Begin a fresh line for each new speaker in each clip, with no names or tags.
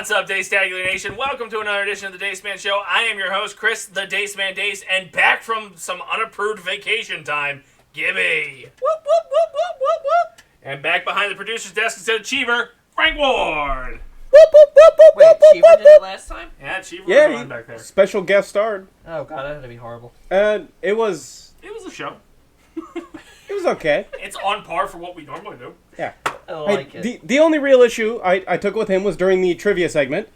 What's up, Dace Nation? Welcome to another edition of the Dace Man Show. I am your host, Chris, the Dace Man Dace, and back from some unapproved vacation time, Gibby.
Whoop, whoop, whoop, whoop, whoop, whoop.
And back behind the producer's desk instead of Cheever, Frank Ward.
Whoop, whoop, whoop, whoop,
Wait,
whoop,
Cheever
whoop,
did it
whoop.
last time?
Yeah, Cheever
Yeah,
was on back there.
special guest starred.
Oh god, that had to be horrible.
It was
It was a show.
okay.
It's on par for what we normally do.
Yeah.
I like it.
The only real issue I took with him was during the trivia segment.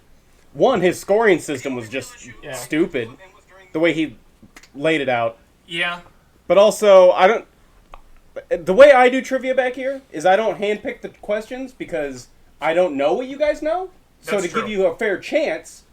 One, his scoring system was just stupid, the way he laid it out.
Yeah.
But also, the way I do trivia back here is I don't handpick the questions because I don't know what you guys know. So
That's
to
true.
give you a fair chance,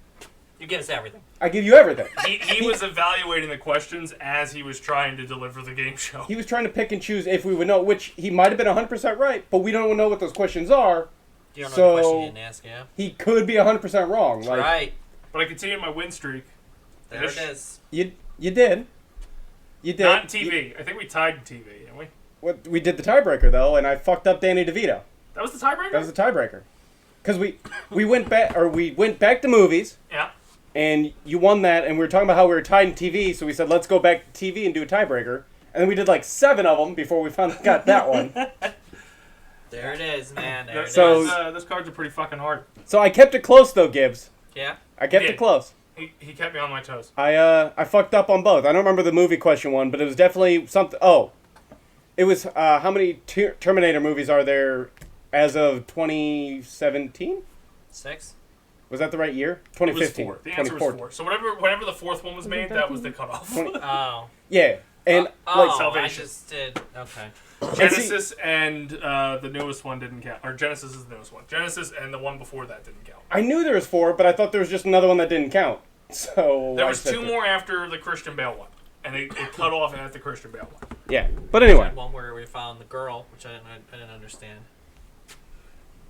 You get us everything.
I give you everything.
He was evaluating the questions as he was trying to deliver the game show.
He was trying to pick and choose if we would know, which he might have been 100% right, but we don't know what those questions are.
You don't know
So-
the question you didn't ask, yeah?
He could be 100% wrong.
That's right.
But I continued my win streak.
There it is.
You did. You did.
Not in TV. I think we tied in TV, didn't we?
We did the tiebreaker though, and I fucked up Danny DeVito.
That was the tiebreaker?
That was the tiebreaker. Because we went back to movies,
Yeah.
and you won that, and we were talking about how we were tied in TV, so we said let's go back to TV and do a tiebreaker, and then we did like 7 of them before we finally got that one.
There it is, man. There it
So-
is.
Those cards are pretty fucking hard.
So I kept it close though, Gibbs.
Yeah?
I kept
You
it
did.
close.
He kept me on my toes.
I fucked up on both. I don't remember the movie question one, but it was definitely something. Oh, it was how many Terminator movies are there as of 2017?
6?
Was that the right year?
It was
2015.
4. The answer was 4. So whenever the fourth one was made, that was the cutoff.
20
Oh.
Yeah, and
Oh,
Salvation.
I just did. Okay.
Genesis and the newest one didn't count. Or Genesis is the newest one. Genesis and the one before that didn't count.
I knew there was 4, but I thought there was just another one that didn't count. So
There
I
was
said
2
that.
more after the Christian Bale one. And it cut off at the Christian Bale one.
Yeah, but anyway,
One where we found the girl, which I didn't understand.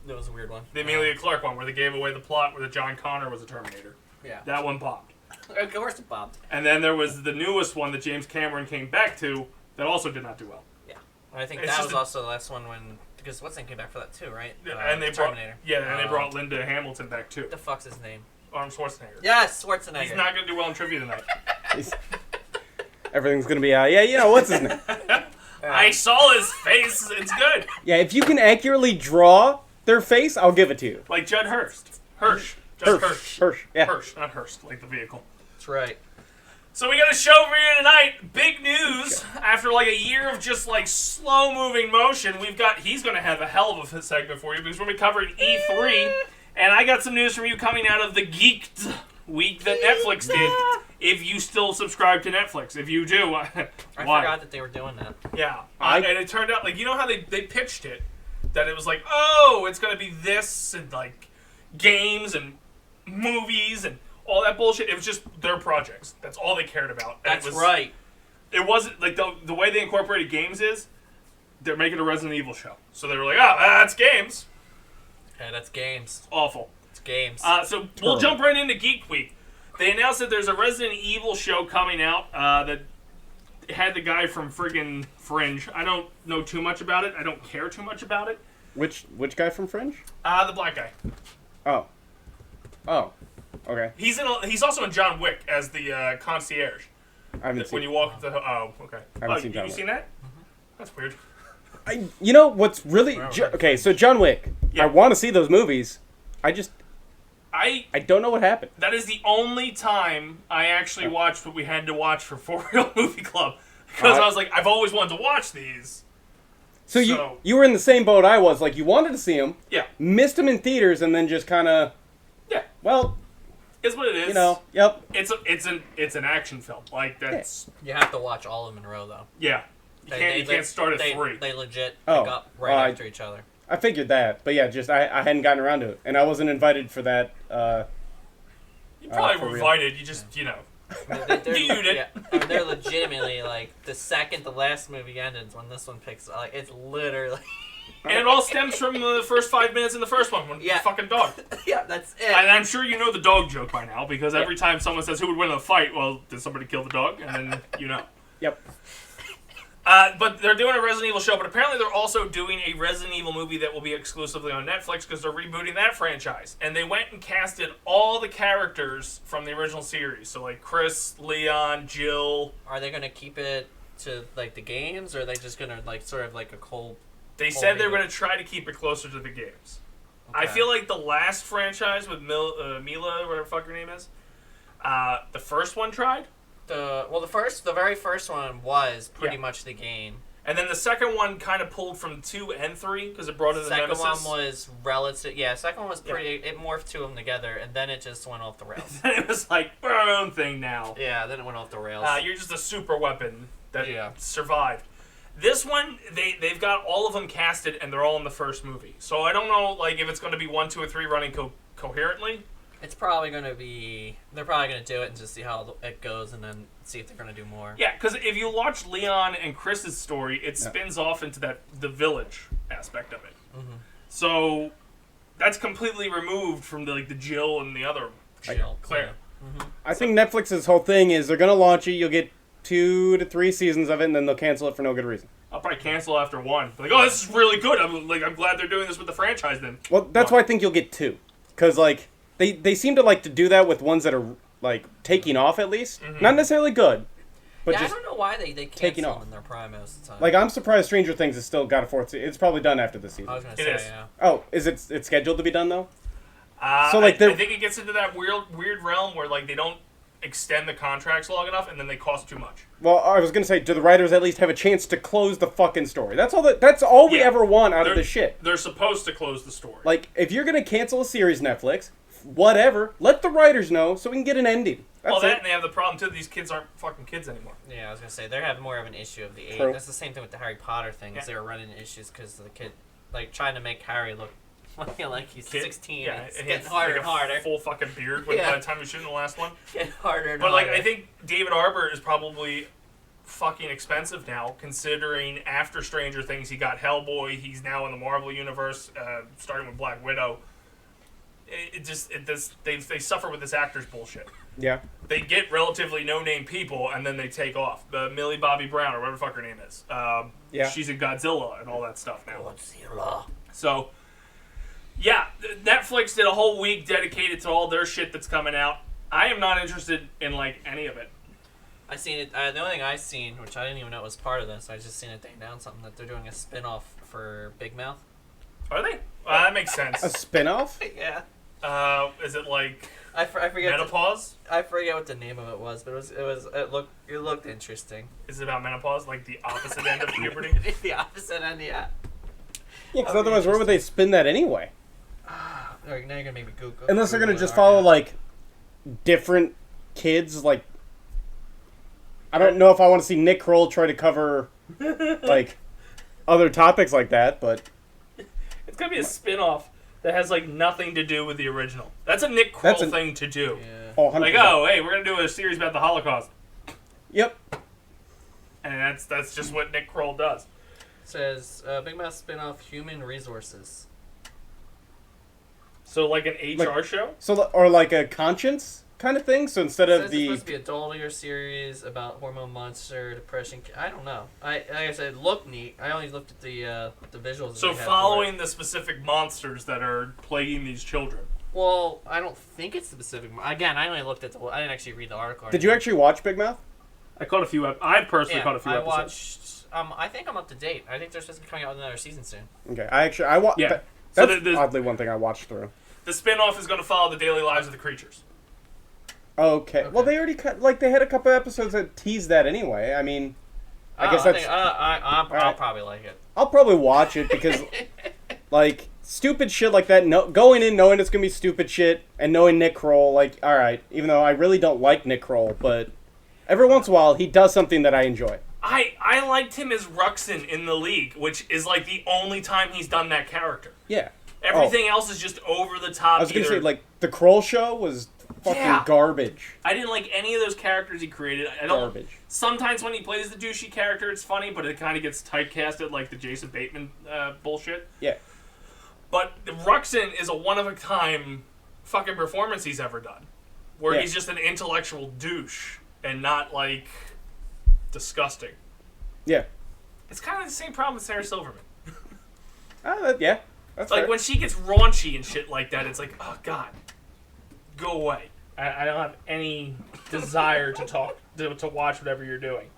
That was a weird one.
The Emilia Clarke one, where they gave away the plot where the John Connor was a Terminator.
Yeah.
That one popped.
Of course it popped.
And then there was the newest one that James Cameron came back to that also did not do well.
Yeah. I think
It's
that
just
was
a-
also the last one when... Because what's name came back for that too, right?
And they brought,
Terminator.
and they brought Linda Hamilton back too.
What the fuck's his name?
Arnold Schwarzenegger.
Yes, Schwarzenegger.
He's not going to do well in trivia tonight.
everything's gonna be what's his name?
I saw his face. It's good.
Yeah, if you can accurately draw their face, I'll give it to you.
Like Judd Hurst. Hirsch. Just Hirsch.
Hirsch. Yeah.
Hirsch, not Hurst, like the vehicle.
That's right.
So we got a show for you tonight. Big news. After like a year of just like slow moving motion, he's going to have a hell of a segment for you because we're going to be covering E3. And I got some news from you coming out of the Geeked week that Netflix did. If you still subscribe to Netflix. If you do,
I
why?
forgot that they were doing that.
Yeah. And it turned out, like, you know how they pitched it? That it was like, oh, it's going to be this and like games and movies and all that bullshit. It was just their projects. That's all they cared about. And
That's right.
It wasn't, like, the way they incorporated games is they're making a Resident Evil show. So they were like, oh, that's games.
Yeah, that's games.
It's awful.
It's games.
So we'll jump right into Geek Week. They announced that there's a Resident Evil show coming out that had the guy from friggin' Fringe. I don't know too much about it. I don't care too much about it.
Which guy from Fringe?
The black guy.
Oh. Okay.
He's also in John Wick as the concierge.
I haven't seen.
When you walk into okay.
I haven't seen John
you
Wick.
seen that? That's weird.
You know what's really okay? So John Wick.
Yeah.
I want to see those movies. I don't know what happened.
That is the only time I actually watched what we had to watch for Real Movie Club because I was like, I've always wanted to watch these.
So you were in the same boat I was. Like you wanted to see them.
Yeah.
Missed them in theaters and then just kind of.
Yeah.
Well.
It's what it is.
You know. Yep.
It's an action film. Like that's
you have to watch all of them in a row, though.
yeah. You can't start at 3.
They legit pick
Oh.
up right after each other.
I figured that, but yeah, just I hadn't gotten around to it, and I wasn't invited for that.
You probably
for
were
real.
invited. You just
They're,
viewed it.
yeah, I mean, they're legitimately like the second the last movie ended when this one picks. Like it's literally.
And it all stems from the first 5 minutes in the first one when the fucking dog.
Yeah, that's it.
And I'm sure you know the dog joke by now because every time someone says who would win a fight, well, did somebody kill the dog? And then you know.
Yep.
But they're doing a Resident Evil show, but apparently they're also doing a Resident Evil movie that will be exclusively on Netflix because they're rebooting that franchise. And they went and casted all the characters from the original series. So, like, Chris, Leon, Jill.
Are they going to keep it to, like, the games, or are they just going to, like, sort of like a cold...
They said they were going to try to keep it closer to the games. Okay. I feel like the last franchise with Mila, whatever the fuck her name is, the first one tried.
The very first one was pretty much the game.
And then the second one kind of pulled from 2 and 3 because it brought in the Nemesis.
Second one was relative. Yeah, second one was pretty. Yeah. It morphed 2 of them together, and then it just went off the rails.
It was like our own thing now.
Yeah, then it went off the rails.
You're just a super weapon that survived. This one, they've got all of them casted, and they're all in the first movie. So I don't know, like, if it's going to be 1, 2, or 3 running coherently.
It's probably going to be... They're probably going to do it and just see how it goes and then see if they're going to do more.
Yeah, because if you watch Leon and Chris's story, it spins off into the village aspect of it. Mm-hmm. So that's completely removed from the Jill and the other Jill, Claire.
Yeah. Mm-hmm.
I think Netflix's whole thing is they're going to launch it, you'll get 2 to 3 seasons of it, and then they'll cancel it for no good reason.
I'll probably cancel after 1. Like, oh, this is really good. I'm glad they're doing this with the franchise then.
Well, that's why I think you'll get 2. Because, like... They seem to like to do that with ones that are like taking off at least. Mm-hmm. Not necessarily good, but just
I don't know why they cancel them in their prime most of the time.
Like, I'm surprised Stranger Things has still got a 4th season. It's probably done after this season.
I was gonna say, yeah.
Oh, is it's scheduled to be done though?
So like I think it gets into that weird realm where like they don't extend the contracts long enough and then they cost too much.
Well, I was gonna say, do the writers at least have a chance to close the fucking story? That's all we ever want out of this shit.
They're supposed to close the story.
Like, if you're gonna cancel a series, Netflix, whatever, let the writers know so we can get an ending. That's it.
And they have the problem too, these kids aren't fucking kids anymore.
Yeah, I was gonna say, they have more of an issue of the age. That's the same thing with the Harry Potter thing, is they were running issues because the kid, like, trying to make Harry look like he's 16.
Yeah,
it's getting harder and harder.
Full fucking beard by the time we shoot in the last one.
Getting harder and
harder. But like,
harder.
I think David Arbor is probably fucking expensive now, considering after Stranger Things he got Hellboy. He's now in the Marvel universe, starting with Black Widow. They suffer with this actors bullshit.
Yeah.
They get relatively no-name people and then they take off. Millie Bobby Brown or whatever the fuck her name is. She's in Godzilla and all that stuff now.
Godzilla.
So, yeah, Netflix did a whole week dedicated to all their shit that's coming out. I am not interested in like any of it.
I seen it. The only thing I seen, which I didn't even know was part of this, I just seen it they announced something that they're doing a spin-off for Big Mouth.
Are they? That makes sense.
A spin-off?
Yeah.
Is it like
I forget
menopause?
I forget what the name of it was, but it looked interesting.
Is it about menopause, like the opposite end of puberty?
The opposite end, yeah.
Yeah, because otherwise, where would they spin that anyway?
Now you're gonna make me Google.
Unless they're gonna just follow like different kids, like I don't know if I want to see Nick Kroll try to cover like other topics like that, but
it's gonna be a spin-off that has like nothing to do with the original. That's a Nick Kroll thing to do.
Yeah.
Oh, 100%.
Like, oh, hey, we're gonna do a series about the Holocaust.
Yep.
And that's just what Nick Kroll does.
It says Big Mouth spin-off Human Resources.
So like an HR show?
So or like a conscience kind of thing. So instead of
It's supposed to be a adultier series about hormone monster, depression. I don't know. Like I said, it looked neat. I only looked at the visuals.
So following the specific monsters that are plaguing these children.
Well, I don't think it's specific. Again, I only looked at I didn't actually read the article.
Did you actually watch Big Mouth?
I caught a few. I personally caught a few episodes.
I watched. I think I'm up to date. I think they're supposed to be coming out with another season soon.
Okay, I watched. Yeah. That's oddly one thing I watched through.
The spin-off is going to follow the daily lives of the creatures.
Okay. Well, they already they had a couple episodes that teased that anyway. I mean, I guess that's.
I'll probably like it.
I'll probably watch it because, like, stupid shit like that. Going in knowing it's gonna be stupid shit and knowing Nick Kroll, like, all right. Even though I really don't like Nick Kroll, but every once in a while he does something that I enjoy.
I liked him as Ruxin in The League, which is like the only time he's done that character.
Yeah.
Everything else is just over the top.
I was gonna say, like, the Kroll show was fucking garbage.
I didn't like any of those characters he created. Garbage. Sometimes when he plays the douchey character, it's funny, but it kind of gets typecasted like the Jason Bateman bullshit.
Yeah.
But Ruxin is a one-of-a-kind fucking performance he's ever done. Where he's just an intellectual douche and not, like, disgusting.
Yeah.
It's kind of the same problem with Sarah Silverman.
Yeah. That's
Like,
fair.
when she gets raunchy and shit like that, it's like, oh, God. Go away. I don't have any desire to watch whatever you're doing.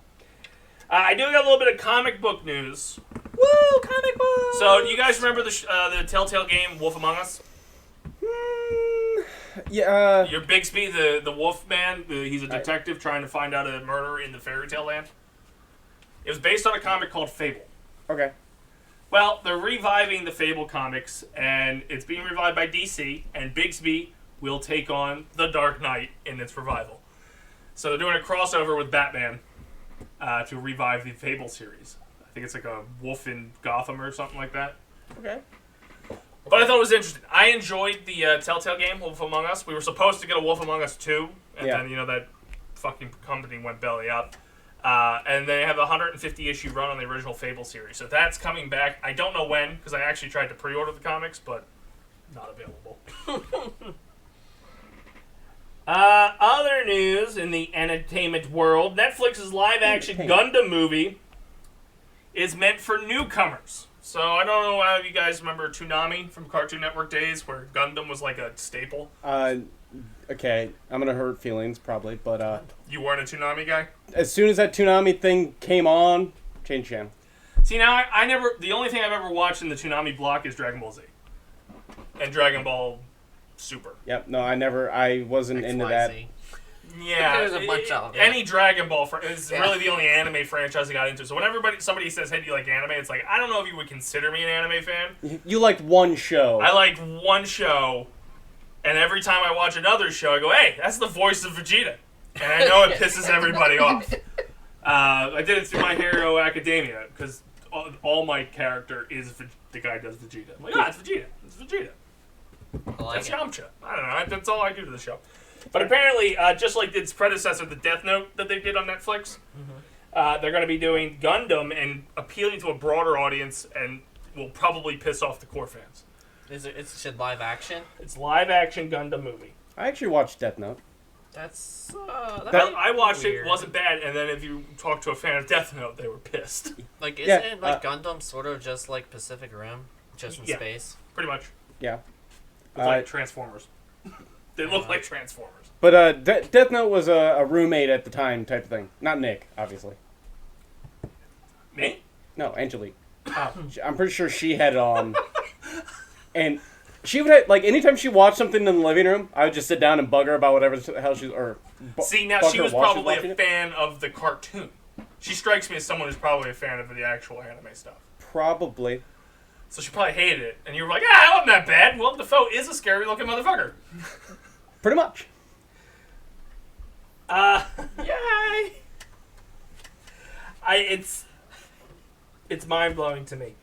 I do got a little bit of comic book news.
Woo, comic book!
So, you guys remember the Telltale game, Wolf Among Us?
Yeah.
Your Bixby, the wolf man, he's a detective trying to find out a murder in the fairy tale land. It was based on a comic called Fable.
Okay.
Well, they're reviving the Fable comics, and it's being revived by DC, and Bixby will take on the Dark Knight in its revival. So they're doing a crossover with Batman to revive the Fable series. I think it's like a wolf in Gotham or something like that.
Okay.
But I thought it was interesting. I enjoyed the Telltale game, Wolf Among Us. We were supposed to get a Wolf Among Us 2, and then, that fucking company went belly up. And they have a 150-issue run on the original Fable series. So that's coming back. I don't know when, because I actually tried to pre-order the comics, but not available. Other news in the entertainment world, Netflix's live-action Gundam movie is meant for newcomers. So I don't know how you guys remember Toonami from Cartoon Network days, where Gundam was like a staple.
Okay, I'm gonna hurt feelings probably, but
You weren't a Toonami guy?
as soon as that Toonami thing came on, change channel.
See, now I never. The only thing I've ever watched in the Toonami block is Dragon Ball Z and Dragon Ball Super.
Yep. No, I wasn't into that.
Yeah,
There's a bunch of them.
any Dragon Ball is really the only anime franchise I got into. So when somebody says, "Hey, do you like anime?" It's like, I don't know if you would consider me an anime fan.
You liked one show.
I like one show, and every time I watch another show, I go, "Hey, that's the voice of Vegeta," and I know it pisses everybody off. I did it through My Hero Academia because all my character is the guy who does Vegeta. I'm like, it's Vegeta. It's Vegeta. That's Yamcha. I don't know. That's all I do to the show. But apparently, just like its predecessor, the Death Note that they did on Netflix, they're going to be doing Gundam and appealing to a broader audience, and will probably piss off the core fans.
It's live action?
It's live action Gundam movie.
I actually watched Death Note.
That's
I watched
weird.
it, wasn't bad, and then if you talk to a fan of Death Note, they were pissed.
Like, isn't Gundam sort of just like Pacific Rim, just in space?
Pretty much.
Yeah.
It's like Transformers. They look like Transformers.
But Death Note was a roommate at the time type of thing. Not Nick, obviously.
Me?
No, Angelique.
Oh.
I'm pretty sure she had it on. And she would have, like, anytime she watched something in the living room, I would just sit down and bug her about whatever the hell she was,
See, now she was probably a fan of the cartoon. She strikes me as someone who's probably a fan of the actual anime stuff.
Probably.
So she probably hated it. And you were like, it wasn't that bad. Willem Dafoe is a scary-looking motherfucker.
Pretty much.
Yay! It's mind-blowing to me.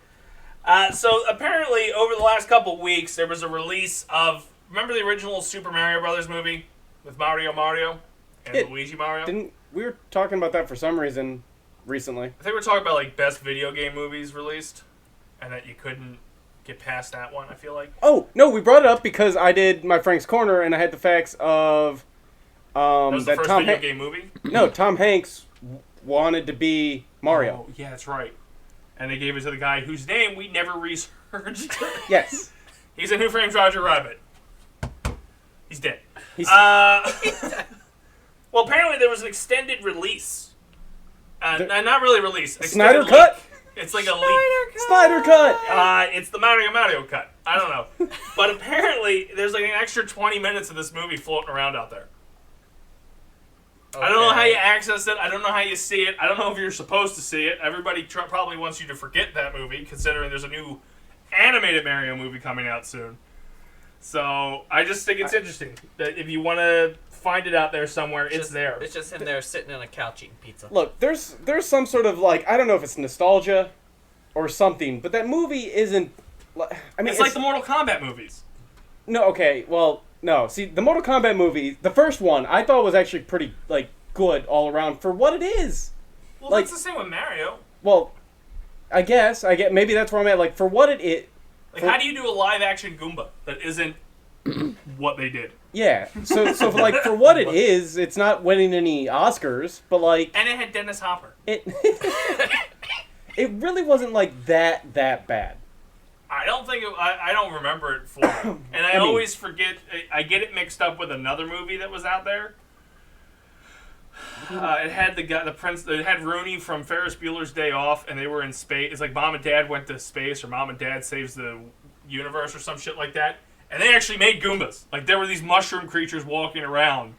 So apparently, over the last couple weeks, there was a release of... Remember the original Super Mario Brothers movie? With Mario and Luigi Mario?
We were talking about that for some reason recently.
I think we're talking about, like, best video game movies released. And that you couldn't get past that one, I feel like.
Oh, no, we brought it up because I did my Frank's Corner and I had the facts of...
that was the first video game movie?
No, Tom Hanks wanted to be Mario.
Oh, yeah, that's right. And they gave it to the guy whose name we never researched.
Yes.
He's in Who Framed Roger Rabbit. He's dead. Well, apparently there was an extended release. Not really release.
Snyder Cut?
It's like a leak.
Snyder Cut!
It's the Mario cut. I don't know. But apparently there's like an extra 20 minutes of this movie floating around out there. Okay. I don't know how you access it. I don't know how you see it. I don't know if you're supposed to see it. Everybody probably wants you to forget that movie, considering there's a new animated Mario movie coming out soon. So I just think it's interesting that if you want to find it out there somewhere, it's there.
It's just him there sitting on a couch eating pizza.
Look, there's some sort of, like, I don't know if it's nostalgia or something, but that movie isn't... I mean,
it's like the Mortal Kombat movies.
No, okay, well... No, see, the Mortal Kombat movie, the first one, I thought was actually pretty, like, good all around for what it is.
Well,
like,
that's the same with Mario.
Well, I guess, maybe that's where I'm at, like, for what it is...
Like, how do you do a live-action Goomba that isn't what they did?
Yeah, so like, for what it is, it's not winning any Oscars, but, like...
And it had Dennis Hopper.
it really wasn't like that bad.
I don't think I don't remember it fully, and I always forget. I get it mixed up with another movie that was out there. It had the prince. It had Rooney from Ferris Bueller's Day Off, and they were in space. It's like Mom and Dad went to space, or Mom and Dad saves the universe, or some shit like that. And they actually made Goombas. Like there were these mushroom creatures walking around,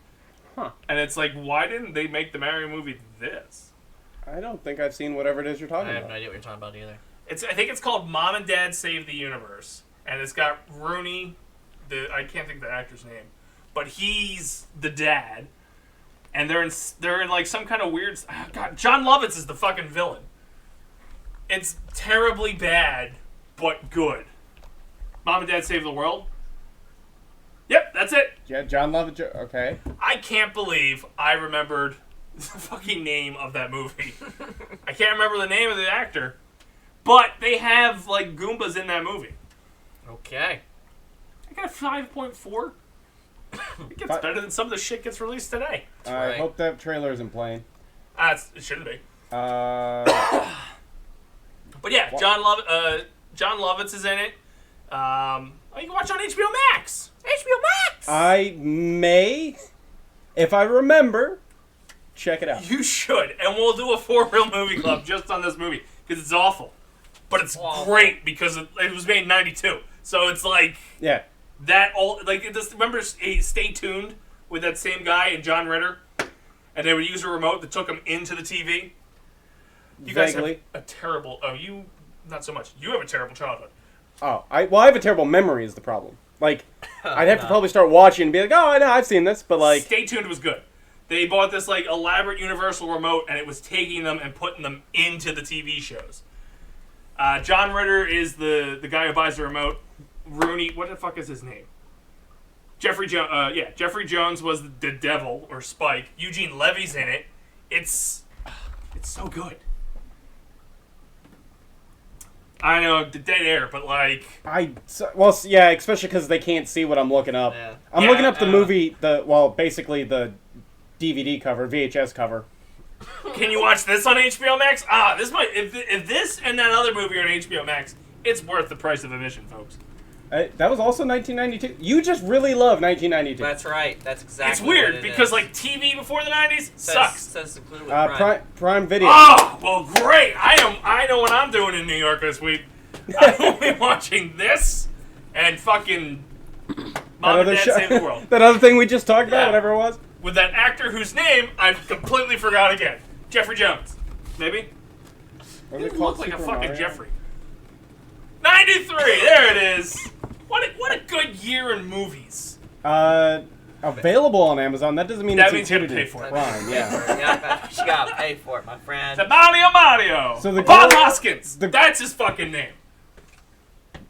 and it's like, why didn't they make the Mario movie this?
I don't think I've seen whatever it is you're talking about.
I have no idea what you're talking about either.
I think it's called Mom and Dad Save the Universe, and it's got Rooney. I can't think of the actor's name, but he's the dad. And they're in like some kind of weird. Oh God, John Lovitz is the fucking villain. It's terribly bad, but good. Mom and Dad Save the World. Yep, that's it.
Yeah, John Lovitz. Okay.
I can't believe I remembered the fucking name of that movie. I can't remember the name of the actor, but they have like Goombas in that movie.
Okay.
I got a 5.4. It gets better than some of the shit gets released today.
I hope that trailer isn't playing.
It shouldn't be. But yeah,
what?
John Lovitz is in it. You can watch it on HBO Max.
HBO Max!
I may, if I remember, check it out.
You should. And we'll do a 4 Real Movie Club just on this movie. Because it's awful. But it's great because it was made in 92. So it's like...
Yeah.
That old, like, remember Stay Tuned with that same guy and John Ritter? And they would use a remote that took them into the TV? You guys have a terrible, you, not so much. You have a terrible childhood.
Oh, I have a terrible memory is the problem. Like, I'd have to probably start watching and be like, oh, I know, I've seen this, but like...
Stay Tuned was good. They bought this, like, elaborate universal remote, and it was taking them and putting them into the TV shows. John Ritter is the guy who buys the remote. Rooney, what the fuck is his name? Jeffrey Jones was the devil, or Spike. Eugene Levy's in it. It's so good. I know, the dead air, but like...
yeah, especially because they can't see what I'm looking up.
Yeah.
I'm looking up the movie, basically the DVD cover, VHS cover.
Can you watch this on HBO Max? This might... If this and that other movie are on HBO Max, it's worth the price of admission, folks.
That was also 1992. You just really love 1992.
That's right. That's exactly
It's weird
what
because
is.
like TV before the 90s sucks.
Says included with Prime.
Prime Video.
Oh, well, great. I know what I'm doing in New York this week. I will be watching this and fucking Mom and Dad Save the World.
That other thing we just talked about,
Yeah.
whatever it was.
With that actor whose name I completely forgot again. Jeffrey Jones. Maybe?
What
He
is it called?
looked like a
Super
fucking
Mario?
Jeffrey. 93! There it is! What a good year in movies.
Available on Amazon. That doesn't mean
That
it's
means you gotta
included
pay for
in
it.
Prime. Yeah.
You gotta pay for it, my friend.
The Mario.
So the
Bob
girl-
Hoskins. That's his fucking name.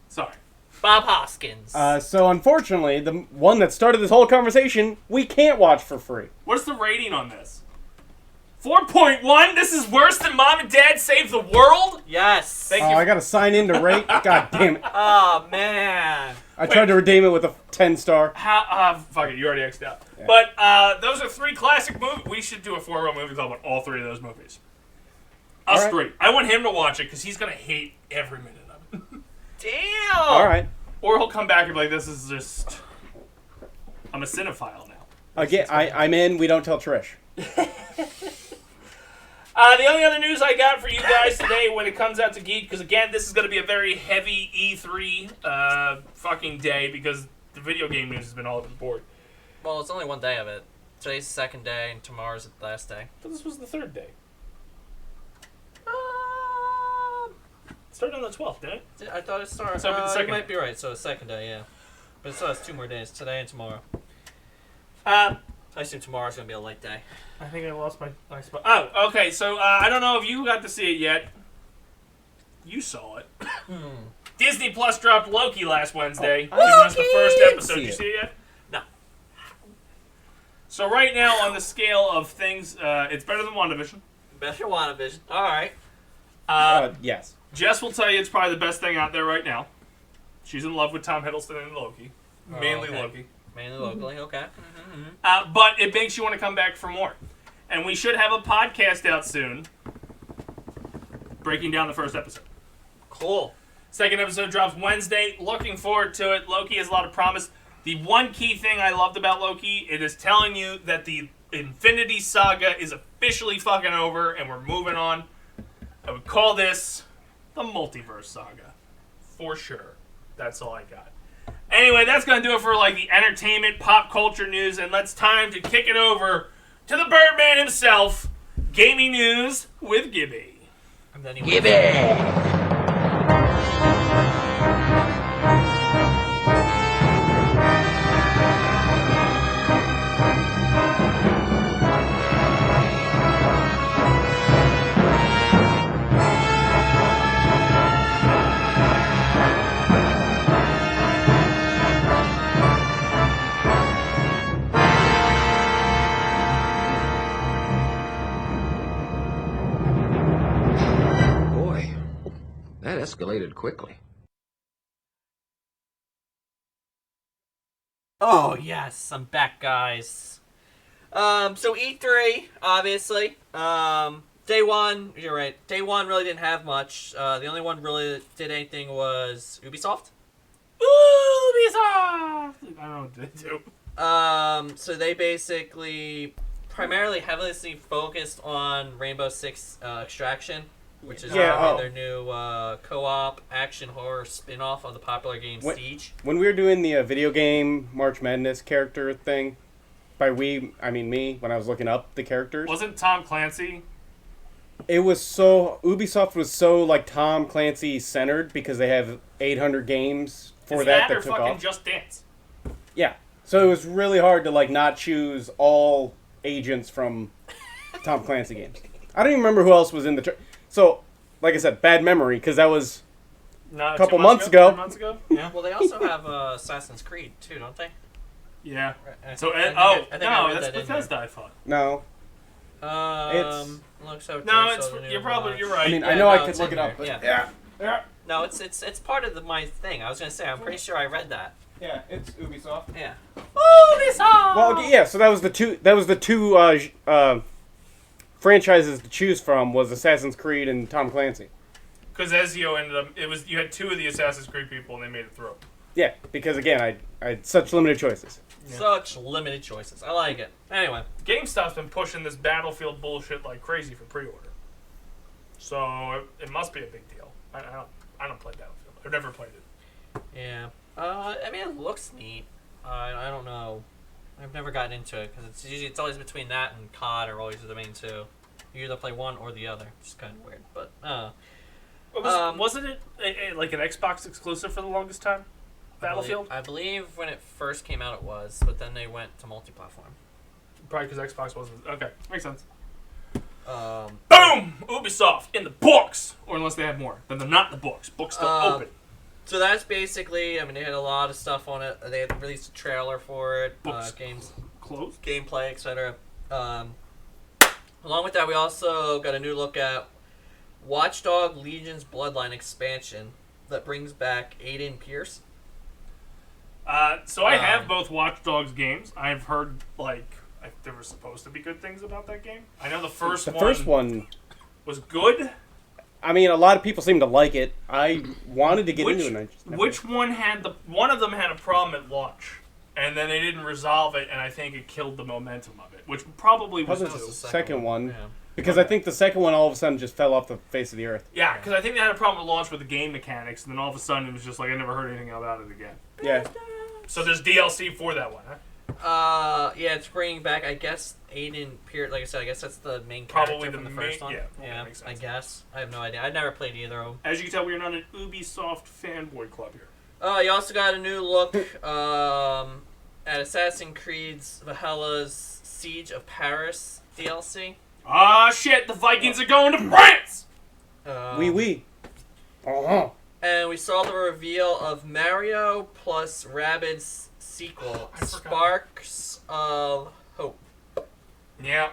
Sorry.
Bob Hoskins.
So unfortunately, the one that started this whole conversation, we can't watch for free.
What's the rating on this? 4.1? This is worse than Mom and Dad Save the World?
Yes.
Thank
Oh,
you.
I gotta sign in to rate. God damn it!
Oh man.
I tried to redeem it with a 10-star.
Fuck it, you already X'd out.
Yeah.
But those are 3 classic movies. We should do a 4-row movie club on all 3 of those movies. Us
All right.
3. I want him to watch it because he's going to hate every minute of it.
Damn.
All right.
Or he'll come back and be like, this is just... I'm a cinephile now.
Again, I'm in. We don't tell Trish.
The only other news I got for you guys today when it comes out to Geek, because again, this is going to be a very heavy E3 fucking day because the video game news has been all over the board.
Well, it's only one day of it. Today's the second day, and tomorrow's the last day.
But this was the 3rd day. It started on the 12th, didn't it?
I thought it started.
So it'd be the second.
You might be right. So the second day, yeah. But it still has 2 more days, today and tomorrow.
I
I assume tomorrow's gonna be a light day.
think I lost my spot. Oh, okay. So I don't know if you got to see it yet. You saw it. Disney Plus dropped Loki last Wednesday, giving us the first episode. Did you see it yet?
No.
So right now, on the scale of things, it's better than WandaVision.
Better WandaVision. All right.
Yes.
Jess will tell you it's probably the best thing out there right now. She's in love with Tom Hiddleston and Loki. Mainly
okay.
Loki.
Mainly locally, okay.
But it makes you want to come back for more. And we should have a podcast out soon breaking down the first episode.
Cool.
Second episode drops Wednesday. Looking forward to it. Loki has a lot of promise. The one key thing I loved about Loki, it is telling you that the Infinity Saga is officially fucking over and we're moving on. I would call this the Multiverse Saga. For sure. That's all I got. Anyway, that's going to do it for like the entertainment, pop culture news, and it's time to kick it over to the Birdman himself, gaming news with Gibby.
Gibby! That escalated quickly.
Oh, yes. I'm back, guys. So E3, obviously. Day one, you're right. Day one really didn't have much. The only one really that did anything was Ubisoft.
Ubisoft! I don't know what they do.
So they basically primarily heavily focused on Rainbow Six Extraction, which is their new co-op action horror spin-off of the popular game Siege.
When we were doing the video game March Madness character thing, by we, I mean me, when I was looking up the characters.
Wasn't Tom Clancy?
It was so, Ubisoft was so like Tom Clancy centered because they have 800 games for that
or
took
fucking
off.
Just Dance?
Yeah. So it was really hard to like not choose all agents from Tom Clancy games. I don't even remember who else was in the... So, like I said, bad memory, because that was a couple months ago.
3 months ago? Yeah.
Well, they also have Assassin's Creed, too, don't they?
Yeah.
I
So,
think
that's Bethesda, I thought.
No.
Looks so
You're right.
I mean,
Yeah,
I know I
no,
could
it's
look
in
it up,
there,
but
yeah. No, it's part of my thing. I was gonna say, I'm pretty sure I read that.
Yeah, it's Ubisoft.
Yeah.
Ubisoft!
Well, yeah, so that was the two franchises to choose from was Assassin's Creed and Tom Clancy.
Because Ezio ended up... You had two of the Assassin's Creed people and they made it through.
Yeah, because again, I had such limited choices.
Yeah.
Such limited choices. I like it. Anyway.
GameStop's been pushing this Battlefield bullshit like crazy for pre-order. So it must be a big deal. I don't play Battlefield. I've never played it.
Yeah. I mean, it looks neat. I don't know. I've never gotten into it because it's always between that and COD are always the main two. You either play one or the other. It's kind of weird, but
wasn't it like an Xbox exclusive for the longest time? Battlefield?
I believe when it first came out it was, but then they went to multi-platform.
Probably because Xbox wasn't. Okay, makes sense.
Boom!
Ubisoft in the books, or unless they have more, then they're not in the books. Books still open.
So that's basically. I mean, they had a lot of stuff on it. They had released a trailer for it.
Books
Games
closed.
Gameplay, etc. Along with that, we also got a new look at Watch Dogs Legion's Bloodline expansion that brings back Aiden Pierce.
So I have both Watch Dogs games. I've heard there were supposed to be good things about that game. I know the first one was good.
I mean, a lot of people seem to like it. I wanted to get into it.
Which one had one of them had a problem at launch, and then they didn't resolve it, and I think it killed the momentum of it, which probably was
the second one.
Yeah.
Because I think the second one all of a sudden just fell off the face of the earth.
Yeah, because I think they had a problem with launch with the game mechanics, and then all of a sudden it was just like I never heard anything about it again.
Yeah.
So there's DLC for that one, huh?
Yeah, it's bringing back, I guess, Aiden Pierce. Like I said, I guess that's the main
Probably
character from the first one.
Yeah, makes sense.
I guess. I have no idea. I've never played either of them.
As you can tell, we are not an Ubisoft fanboy club here.
You also got a new look at Assassin's Creed's Valhalla's Siege of Paris DLC.
Ah, shit! The Vikings are going to France!
Oui. Uh-huh.
And we saw the reveal of Mario plus Rabbids sequel, Sparks of Hope.
Yeah.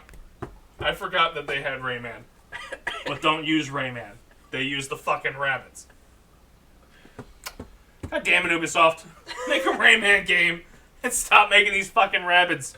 I forgot that they had Rayman. But don't use Rayman. They use the fucking rabbits. God damn it, Ubisoft. Make a Rayman game and stop making these fucking rabbits.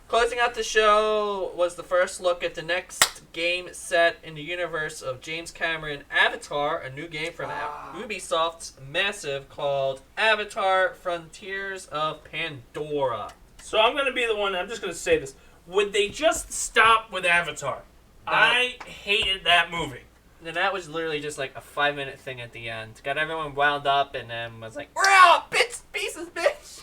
Closing out the show was the first look at the next game set in the universe of James Cameron Avatar, a new game from Ubisoft's Massive called Avatar Frontiers of Pandora.
So I'm going to be the one, I'm just going to say this. Would they just stop with Avatar? I hated that movie.
And that was literally just like a 5-minute thing at the end. Got everyone wound up and then was like, we're out! Pieces, bitch!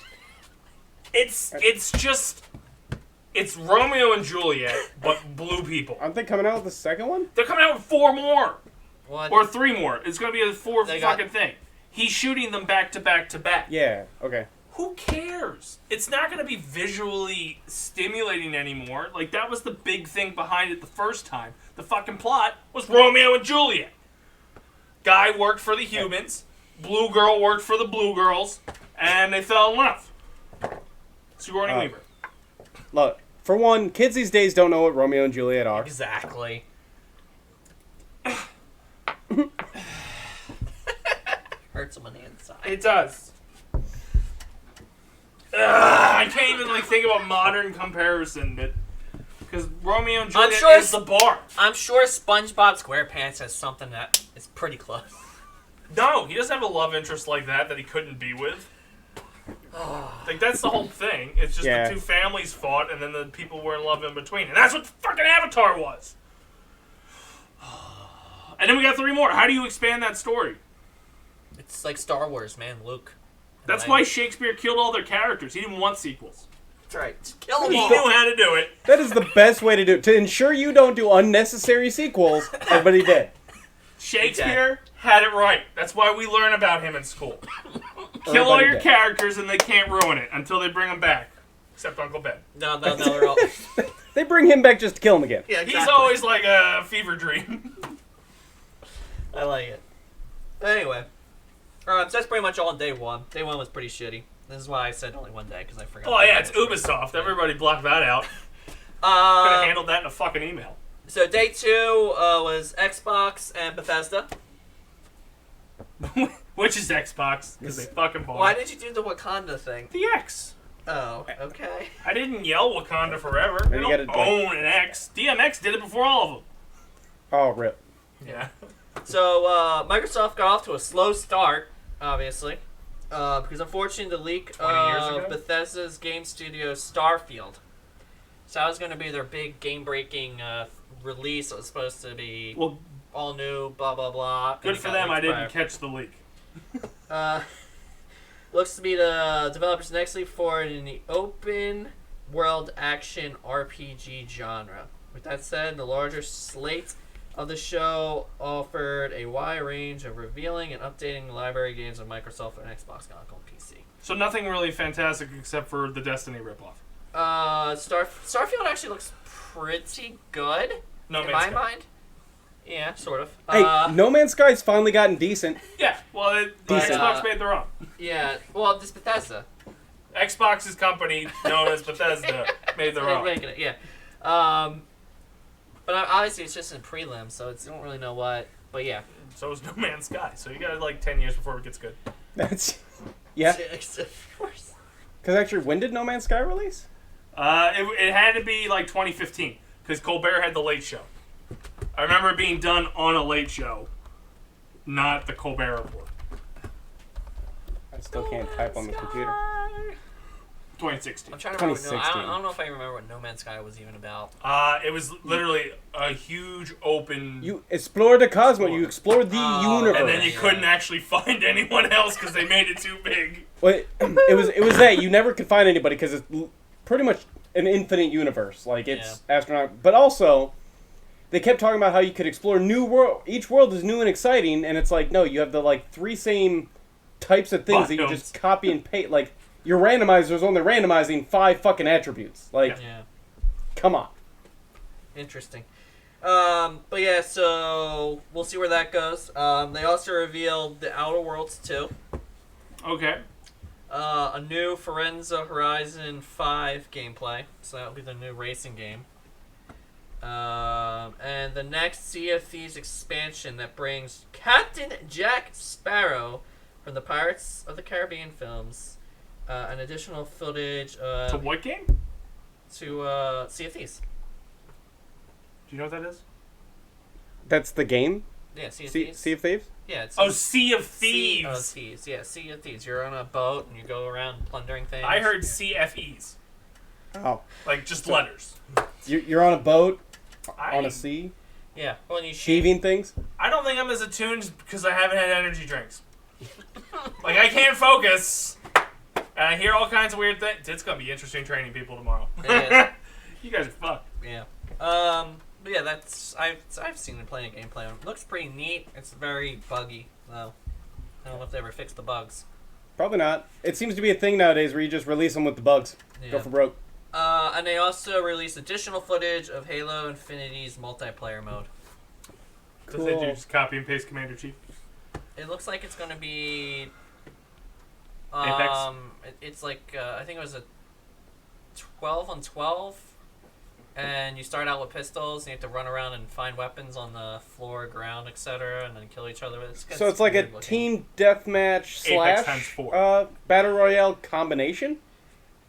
It's Romeo and Juliet, but blue people.
Aren't they coming out with the second one?
They're coming out with 4 more.
What?
Or 3 more. It's going to be a 4th fucking thing. He's shooting them back to back to back.
Yeah, okay.
Who cares? It's not going to be visually stimulating anymore. Like, that was the big thing behind it the first time. The fucking plot was Romeo and Juliet. Guy worked for the humans. Blue girl worked for the blue girls. And they fell in love. Sigourney Weaver.
Look, for one, kids these days don't know what Romeo and Juliet are.
Exactly. Hurts them on the inside.
It does. I can't even think about modern comparison, because Romeo and Juliet is the bar.
I'm sure SpongeBob SquarePants has something that is pretty close.
No, he doesn't have a love interest like that he couldn't be with. That's the whole thing. It's just the 2 families fought, and then the people were in love in between, and that's what fucking Avatar was. And then we got 3 more. How do you expand that story?
It's like Star Wars, man. Luke.
That's why Shakespeare killed all their characters. He didn't want sequels.
That's right. Just kill them
He
all.
knew how to do it.
That is the best way to do it. To ensure you don't do unnecessary sequels, everybody did.
Shakespeare had it right. That's why we learn about him in school. Kill all your characters and they can't ruin it until they bring them back. Except Uncle Ben.
No, they're all...
They bring him back just to kill him again.
Yeah, exactly.
He's always like a fever dream.
I like it. Anyway. So that's pretty much all on day 1. Day 1 was pretty shitty. This is why I said only one day, because I forgot.
Oh yeah, it's Ubisoft. Everybody blocked that out. Could have handled that in a fucking email.
So day 2 was Xbox and Bethesda.
Which is Xbox, because they fucking bought
Why
it.
did you do the Wakanda thing?
The X.
Oh, okay.
I didn't yell Wakanda forever. They
you
don't
gotta,
own an X. DMX did it before all of them.
Oh, rip.
Yeah.
So Microsoft got off to a slow start, obviously, because unfortunately the leak
20 years
of
ago?
Bethesda's game studio Starfield. So that was going to be their big game-breaking release. It was supposed to be
Well,
all new, blah blah blah.
good for them. I didn't catch the leak.
Looks to be the developers next leap forward in the open world action RPG genre. With that said, the larger slate of the show offered a wide range of revealing and updating library games on Microsoft and Xbox on PC.
So nothing really fantastic except for the Destiny ripoff.
Starfield actually looks pretty good
No
in
Man's
my
Sky.
mind. Yeah, sort of.
Hey, No Man's Sky's finally gotten decent.
Yeah, well,
Decent.
Xbox made their own.
Yeah, well, this Bethesda.
Xbox's company, known as Bethesda, made their
They're
own.
making it, yeah. But obviously it's just in prelim, so you don't really know what. But yeah.
So is No Man's Sky. So you got 10 years before it gets good.
That's yeah.
Of course.
Because actually, when did No Man's Sky release?
It had to be 2015 because Colbert had the Late Show. I remember it being done on a Late Show, not the Colbert Report.
I still can't type on the computer.
2016.
I'm trying to remember.
2016.
I don't know if I remember what No Man's Sky was even about.
It was literally a huge open.
You explored the cosmos. You explored the universe.
and then you couldn't actually find anyone else because they made it too big.
Well, it was that you never could find anybody because it's pretty much an infinite universe. Like it's astronaut, but also they kept talking about how you could explore new world. Each world is new and exciting, and it's like no, you have the 3 same types of things that you just copy and paste. Like your randomizer's only randomizing 5 fucking attributes. Like, come on.
Interesting. But yeah, so we'll see where that goes. They also revealed the Outer Worlds 2.
Okay.
A new Forza Horizon 5 gameplay. So that'll be the new racing game. And the next Sea of Thieves expansion that brings Captain Jack Sparrow from the Pirates of the Caribbean films. An additional footage of...
To what game?
to Sea of Thieves.
Do you know what that is?
That's the game?
Yeah, Sea of Thieves.
Sea of Thieves?
Yeah, it's
Oh, Sea of
Sea of
Thieves.
Thieves. Yeah, Sea of Thieves. You're on a boat and you go around plundering things.
I heard CFEs.
Oh.
Like, just letters.
You're on a boat, on
I-
a sea,
Yeah, when you shoot.
achieving things?
I don't think I'm as attuned because I haven't had energy drinks. Like, I can't focus, and I hear all kinds of weird things. It's gonna be interesting training people tomorrow.
It
You guys are fucked.
Yeah. But yeah, that's I've seen it playing a gameplay. It looks pretty neat. It's very buggy though. I don't know if they ever fixed the bugs.
Probably not. It seems to be a thing nowadays where you just release them with the bugs.
Yeah.
Go for broke.
And they also released additional footage of Halo Infinity's multiplayer mode.
Does it just copy and paste Commander Chief?
It looks like it's gonna be.
Apex?
It's like I think it was a 12 on 12, and you start out with pistols. And you have to run around and find weapons on the floor, ground, etc., and then kill each other.
So it's like a
weird looking.
team deathmatch
Apex
slash
times 4.
battle royale combination.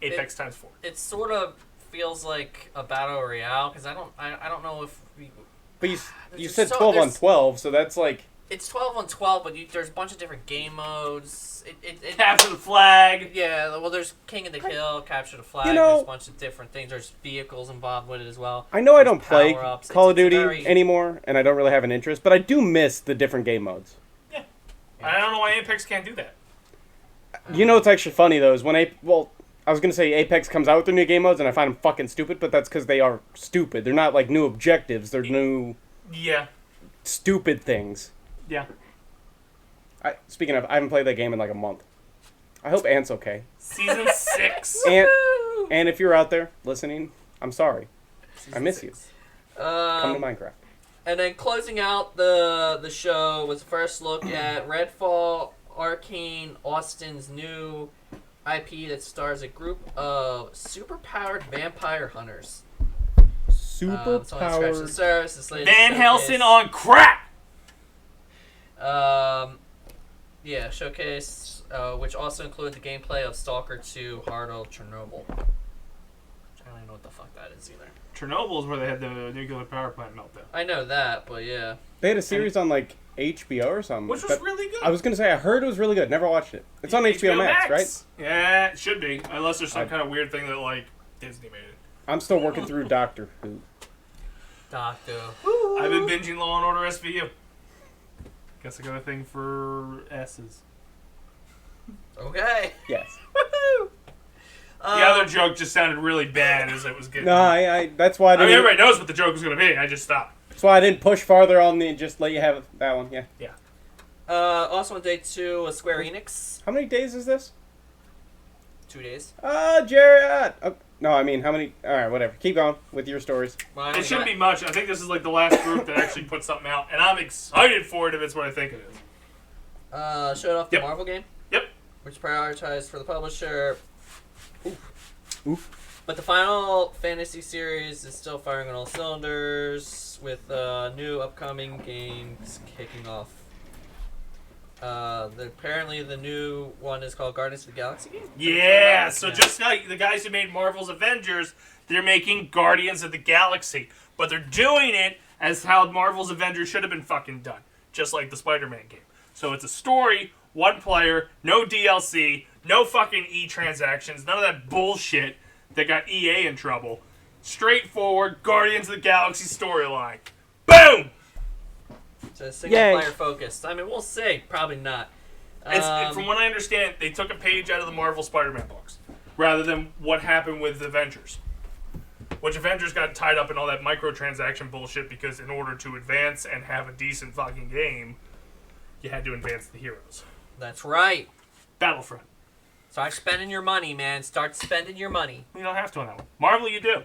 Apex times 4.
It sort of feels like a battle royale because I don't know if we.
But you
There's
said
so-
12 on
there's-
12, so that's like
It's 12 on 12, but there's a bunch of different game modes. It
Capture the flag.
Yeah, well, there's King of the Hill, Capture the Flag.
You know-
There's a bunch of different things. There's vehicles involved with it as well.
I know I
There's
don't play
power-ups.
Call of
It's
Duty
very-
anymore, and I don't really have an interest, but I do miss the different game modes.
Yeah. I don't know why Apex can't do that.
You know what's actually funny though is when I was gonna say Apex comes out with their new game modes, and I find them fucking stupid, but that's because they are stupid. They're not like new objectives. They're new
Yeah.
stupid things.
Yeah.
Speaking of, I haven't played that game in like a month. I hope Ant's okay.
Season 6.
And if you're out there listening, I'm sorry. I miss you. Come to
Um,
Minecraft.
and then closing out the show was the first look at Redfall Arcane Austin's new IP that stars a group of superpowered vampire hunters.
Super
It's only scratched the
powered.
surface. This latest
Van
showcase.
Helsing on crack.
Yeah, showcase, which also included the gameplay of Stalker 2 Heart of Chernobyl. I don't even know what the fuck that is either.
Chernobyl is where they had the nuclear power plant meltdown.
I know that, but yeah.
They had a series on like HBO or something.
Which was
but
really good.
I was gonna say I heard it was really good. Never watched it. It's on HBO Max, right?
Yeah, it should be. Unless there's some kind of weird thing that, like, Disney made it.
I'm still working through Doctor Who.
Doctor.
I've been binging Law and Order SVU. Guess I got a thing for S's.
Okay.
Yes.
Woohoo!
The other joke just sounded really bad as it was getting...
No, I that's why I
I mean,
didn't.
everybody knows what the joke was going to be. I just stopped.
That's why I didn't push farther on the. Just let you have that one. Yeah.
Also on day 2 was Square Enix.
How many days is this?
2 days.
Jared. No, I mean how many? All right, whatever. Keep going with your stories.
Well, I
It
only
shouldn't
got-
be much. I think this is like the last group that actually put something out. And I'm excited for it if it's what I think it is.
Showed off the
Yep.
Marvel game.
Yep.
Which prioritized for the publisher.
Oof.
But the Final Fantasy series is still firing on all cylinders with new upcoming games kicking off. Apparently the new one is called Guardians of the Galaxy game?
Yeah, so just like the guys who made Marvel's Avengers, they're making Guardians of the Galaxy. But they're doing it as how Marvel's Avengers should have been fucking done. Just like the Spider-Man game. So it's a story, one player, no DLC, no fucking E-transactions, none of that bullshit that got EA in trouble. Straightforward Guardians of the Galaxy storyline. Boom!
It's a single
Yay.
player focused. I mean, we'll see. Probably not.
From what I understand, they took a page out of the Marvel Spider-Man books, rather than what happened with Avengers. Which Avengers got tied up in all that microtransaction bullshit because in order to advance and have a decent fucking game, you had to advance the heroes.
That's right.
Battlefront.
Start spending your money, man. Start spending your money.
You don't have to on that one. Marvel, you do.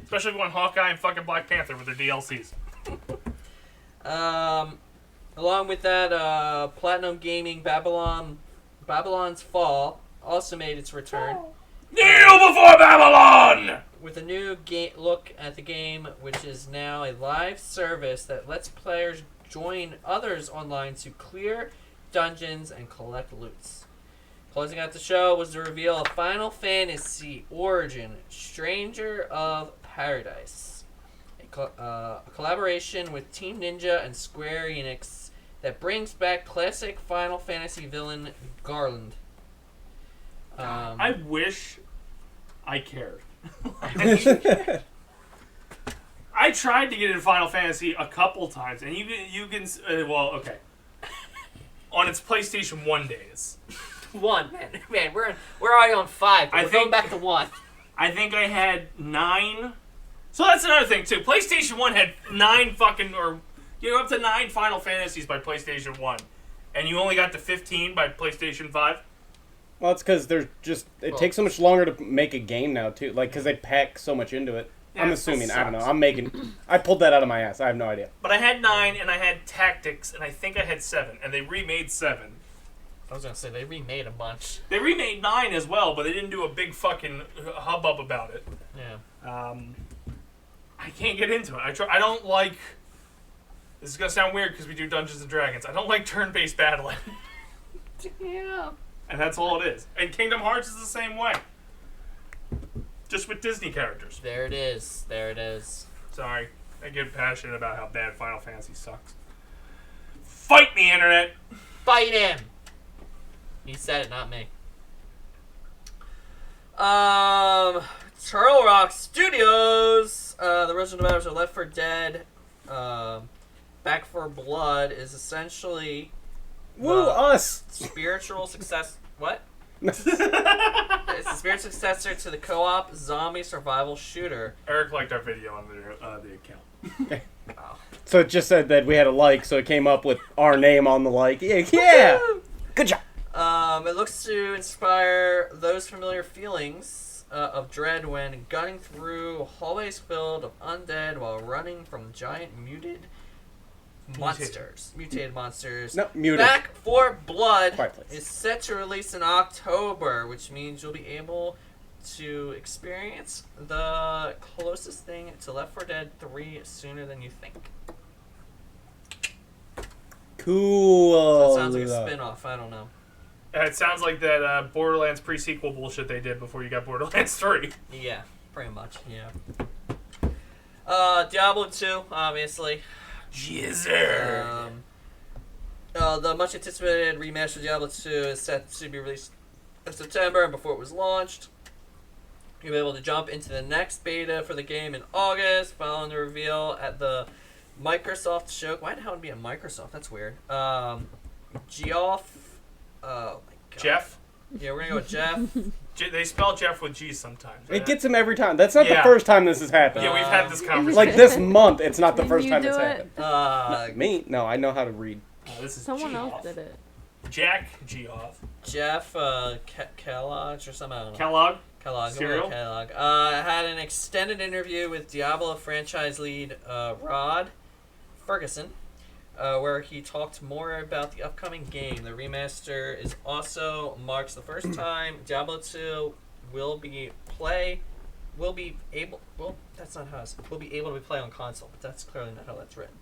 Especially if you want Hawkeye and fucking Black Panther with their DLCs.
Along with that, Platinum Gaming Babylon's Fall also made its return
Kneel before Babylon!
with a new look at the game, which is now a live service that lets players join others online to clear dungeons and collect loots. Closing out the show was the reveal of Final Fantasy Origin Stranger of Paradise, a collaboration with Team Ninja and Square Enix that brings back classic Final Fantasy villain Garland.
I wish I cared. I tried to get into Final Fantasy a couple times, and you can well, okay. On its PlayStation 1 days.
1, man, we're already on 5. But we're going back to 1.
I think I had 9. So that's another thing too. PlayStation 1 had 9 fucking, or up to 9 Final Fantasies by PlayStation 1, and you only got to 15 by PlayStation 5.
Well, it's because it takes so much longer to make a game now too. Like, because they pack so much into it.
Yeah,
I'm assuming. I don't know. I pulled that out of my ass. I have no idea.
But I had 9, and I had Tactics, and I think I had 7, and they remade 7.
I was gonna say they remade a bunch.
They remade 9 as well, but they didn't do a big fucking hubbub about it.
Yeah.
I can't get into it. I don't like. This is gonna sound weird because we do Dungeons and Dragons. I don't like turn-based battling.
Yeah.
And that's all it is. And Kingdom Hearts is the same way. Just with Disney characters.
There it is. There it is.
Sorry. I get passionate about how bad Final Fantasy sucks. Fight me, Internet!
Fight him! He said it, not me. Turtle Rock Studios. The original developers of Left 4 Dead. Back 4 Blood is essentially...
Woo, us!
Spiritual success... What? It's the spiritual successor to the co-op zombie survival shooter.
Eric liked our video on the account.
Oh.
So it just said that we had a like, so it came up with our name on the like. Yeah! Good job!
It looks to inspire those familiar feelings of dread when gunning through hallways filled of undead while running from giant mutated monsters.
No, muted.
Back 4 Blood
Quiet, please.
is set to release in October, which means you'll be able to experience the closest thing to Left 4 Dead 3 sooner than you think.
Cool.
So it sounds like a spin-off. I don't know.
It sounds like that Borderlands pre-sequel bullshit they did before you got Borderlands 3.
Yeah, pretty much, yeah. Diablo 2, obviously.
Jizzard.
The much anticipated remaster of Diablo 2 is set to be released in September, and before it was launched, you'll be able to jump into the next beta for the game in August, following the reveal at the Microsoft show. Why the hell would it be a Microsoft? That's weird. Geoff. Oh my god.
Jeff?
Yeah, we're gonna go with Jeff.
They spell Jeff with G sometimes.
It gets him every time. That's not the first time this has happened.
Yeah, we've had this conversation.
Like this month, it's not the
Didn't
first
you
time
do
it's
it?
happened. Me? No, I know how to read.
This is
Someone
Geoff.
else did it.
Jack Geoff.
Jeff Kellogg or something. I don't know.
Kellogg.
Cereal? Kellogg. Had an extended interview with Diablo franchise lead Rod Ferguson, where he talked more about the upcoming game. The remaster is also marks the first time Diablo 2 will be able to be played on console, but that's clearly not how that's written.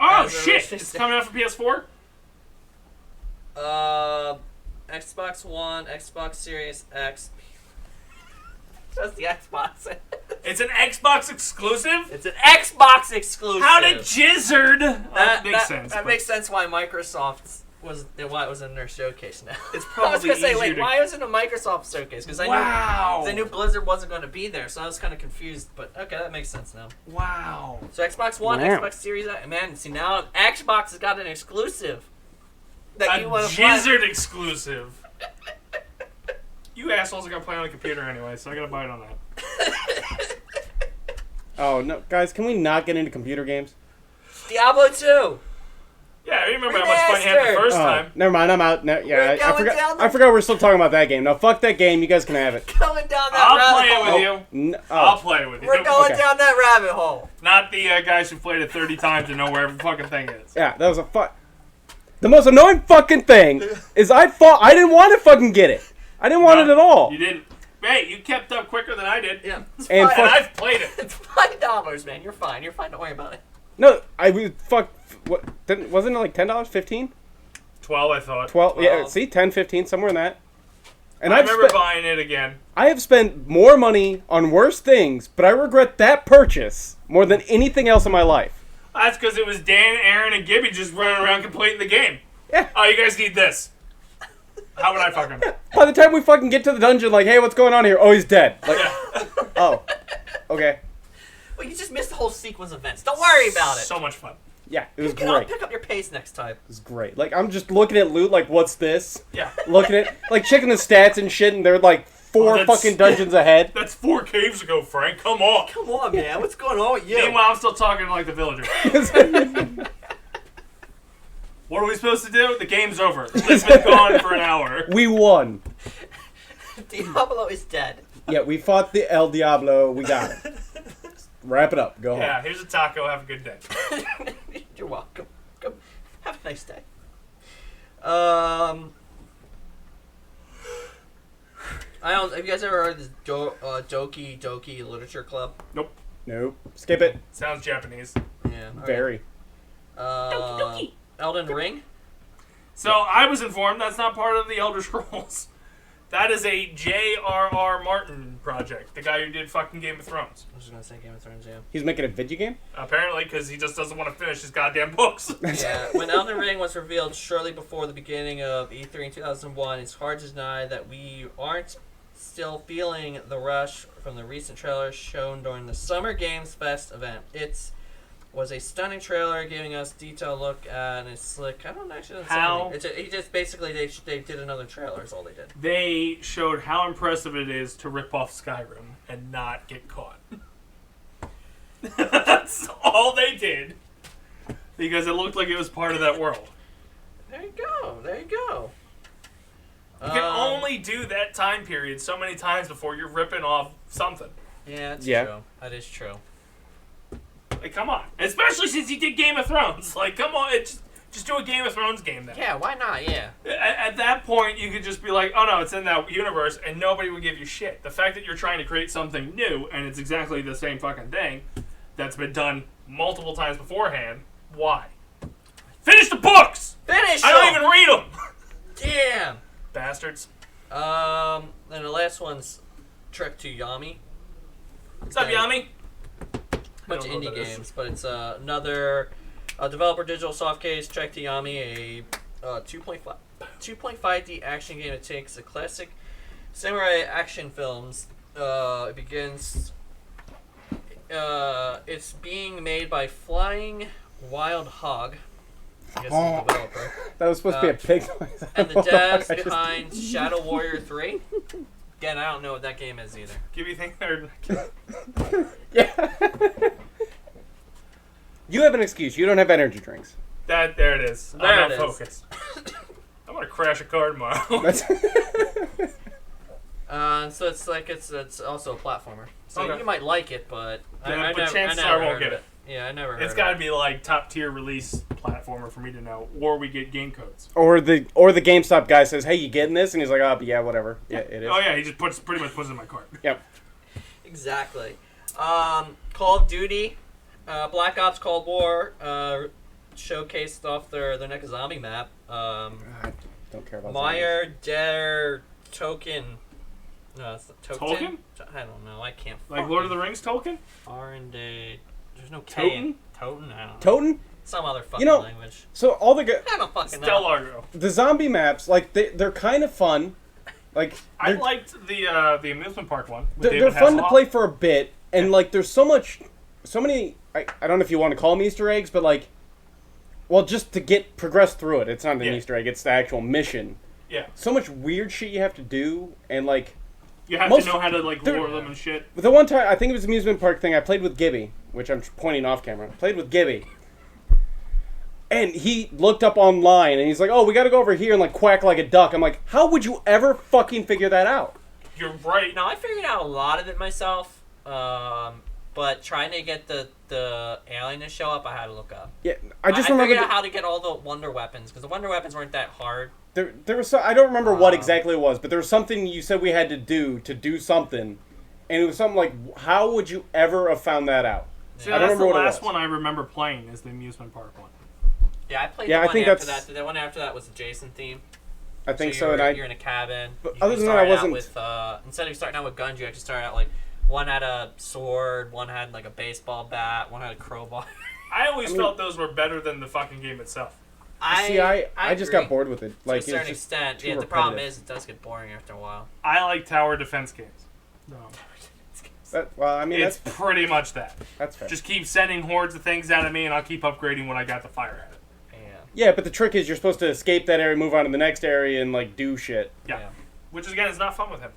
Oh
As a
shit!
release-
It's coming out for PS4?
Xbox One, Xbox Series X. Just the Xbox.
It's an Xbox exclusive?
It's an Xbox exclusive.
How did Jizzard? That makes sense.
That
but
makes sense why Microsoft why it was in their showcase now.
It's
I was
probably
gonna say,
easier
wait,
to...
why was it a Microsoft showcase? Because
Wow.
I knew Blizzard wasn't going to be there, so I was kind of confused. But okay, that makes sense now.
Wow.
So Xbox One,
Wow.
Xbox Series X. Man, see now Xbox has got an exclusive that
A
you want to play.
Jizzard exclusive. You assholes are gonna play on a computer anyway, so I gotta buy it on that.
Oh, no. Guys, can we not get into computer games?
Diablo 2.
Yeah, I remember how much fun you had the first time.
Never mind, I'm out. No, yeah,
We're going down the-
I forgot we're still talking about that game. No, fuck that game. You guys can have it.
Going down that
I'll play
rabbit
it
hole.
with you.
Oh.
I'll play it with you.
We're going
Okay.
down that rabbit hole.
Not the guys who played it 30 times and know where every fucking thing is.
Yeah, that was a The most annoying fucking thing is I didn't want to fucking get it. I didn't want it at all.
You didn't. Hey, you kept up quicker than I did.
Yeah. It's
And
fine.
And I've played it.
It's $5, man. You're fine. You're fine. Don't worry about it.
No, what? Wasn't it like $10, $15,
12, I thought.
$12? Yeah,
12.
see, 10, 15, somewhere in that. And
I remember buying it again.
I have spent more money on worse things, but I regret that purchase more than anything else in my life.
That's because it was Dan, Aaron, and Gibby just running around completing the game.
Yeah.
Oh, you guys need this. How would I fuck him?
By the time we fucking get to the dungeon, like, hey, what's going on here? Oh, he's dead. Like,
Yeah.
oh, okay.
Well, you just missed the whole sequence of events. Don't worry about it.
So much fun.
Yeah, it was
I'll
great.
pick up your pace next time.
It was great. Like, I'm just looking at loot, like, what's this?
Yeah.
Looking at, like, checking the stats and shit, and they're like four
that's-
fucking dungeons ahead.
That's 4 caves ago, Frank. Come on.
Come on, man. What's going on with you?
Meanwhile, I'm still talking like the villager. What are we supposed to do? The game's over. It's been gone for an hour.
We won.
Diablo is dead.
Yeah, we fought the El Diablo. We got it. Wrap it up. Go home.
Yeah, here's a taco. Have a good day.
You're welcome. Come, have a nice day. I don't. Have you guys ever heard of this Doki Doki Literature Club?
Nope.
Nope. Skip it.
Sounds Japanese.
Yeah. all
Very.
right. Elden Ring.
So I was informed that's not part of the Elder Scrolls. That is a J.R.R. Martin project. The guy who did fucking Game of Thrones.
I was just gonna say Game of Thrones. Yeah.
He's making a video game?
Apparently, because he just doesn't want to finish his goddamn books.
Yeah. When Elden Ring was revealed shortly before the beginning of E3 in 2001, it's hard to deny that we aren't still feeling the rush from the recent trailers shown during the Summer Games Fest event. Was a stunning trailer giving us detailed look at and it's slick. I don't actually know.
How?
He just basically they did another trailer is all they did.
They showed how impressive it is to rip off Skyrim and not get caught. That's all they did. Because it looked like it was part of that world.
There you go. There you go.
You can only do that time period so many times before you're ripping off something.
Yeah, that's
Yeah.
true. That is true.
Like, come on. Especially since you did Game of Thrones. Like, come on. Just do a Game of Thrones game then.
Yeah, why not? Yeah.
At that point, you could just be like, oh no, it's in that universe, and nobody would give you shit. The fact that you're trying to create something new, and it's exactly the same fucking thing, that's been done multiple times beforehand, why? Finish the books!
Finish!
I don't even read them!
Damn!
Bastards.
Then the last one's Trek to Yami.
What's up, Yami?
Bunch of
I don't know
indie
what that is.
games, but it's another developer digital soft case, Trek to Yami, a 2.5D action game that takes the classic samurai action films. It begins. It's being made by Flying Wild Hog. I guess is the developer.
That was supposed to be a pig noise.
And the devs behind Shadow Warrior 3. Again, I don't know what that game is either.
Give you think they're...
Yeah. You have an excuse. You don't have energy drinks.
There it is.
There
I'm
it
not
is.
focused. I'm gonna crash a car tomorrow.
That's
So it's also a platformer. So
Okay.
you might like it, but
Yeah, but
never,
chances
never
are I won't
heard
get
of
it.
Yeah, I never heard
It's
of
got
it.
to be like top tier release platformer for me to know, or we get game codes.
or the GameStop guy says, "Hey, you getting this?" And he's like, "Oh, yeah, whatever. Yeah, it is."
Oh yeah, he just pretty much puts it in my cart.
Yep.
Exactly. Call of Duty, Black Ops Cold War, showcased off their next zombie map.
I don't care about
Meyer Der Token. No, it's not
Tolkien?
I don't know. I can't.
Like Lord of the Rings Tolkien?
R&D. There's no K.
Toten?
Toten? I don't know.
Toten.
Some other fucking
You know-
language.
So all the
I don't fucking know.
Stellario.
the zombie maps, like they're kind of fun. Like
I
they're,
liked the amusement park one. With
they're
David
fun to
Hasselhoff.
play for a bit, and like there's so many. I don't know if you want to call them Easter eggs, but like, well, just to progress through it. It's not an
Yeah.
Easter egg; it's the actual mission.
Yeah,
So much weird shit you have to do, and like
you have
Most-
to know how to like
there-
lure them and shit.
the one time I think it was amusement park thing. I played with Gibby, which I'm pointing off camera. I played with Gibby. And he looked up online, and he's like, "Oh, we got to go over here and like quack like a duck." I'm like, "How would you ever fucking figure that out?"
You're right.
No, I figured out a lot of it myself. But trying to get the alien to show up, I had to look up.
Yeah, I just
I
remember
figured out how to get all the wonder weapons because the wonder weapons weren't that hard.
there was I don't remember what exactly it was, but there was something you said we had to do something, and it was something like, "How would you ever have found that out?"
See,
I don't
that's the
remember what it
last
was.
one I remember playing is the amusement park one.
Yeah, I played
Yeah,
the
I
one
think
after
that's-
that. The one after that was the Jason theme.
I think
so.
so, and
You're in a cabin.
But
You
other than that,
started
I
out
wasn't.
With, instead of starting out with guns, you actually started out like one had a sword, one had like a baseball bat, one had a crowbar.
I always felt those were better than the fucking game itself.
I just got
agree.
bored with it. Like,
To a certain
it's just
extent.
too
Yeah, the problem
repetitive.
is it does get boring after a while.
I like tower defense games. No.
Well, I mean,
It's
that's
pretty much that.
fair.
Just keep sending hordes of things out of me, and I'll keep upgrading when I got the fire at it.
Yeah, but the trick is you're supposed to escape that area, move on to the next area, and like do shit.
Yeah. Which again is not fun with him.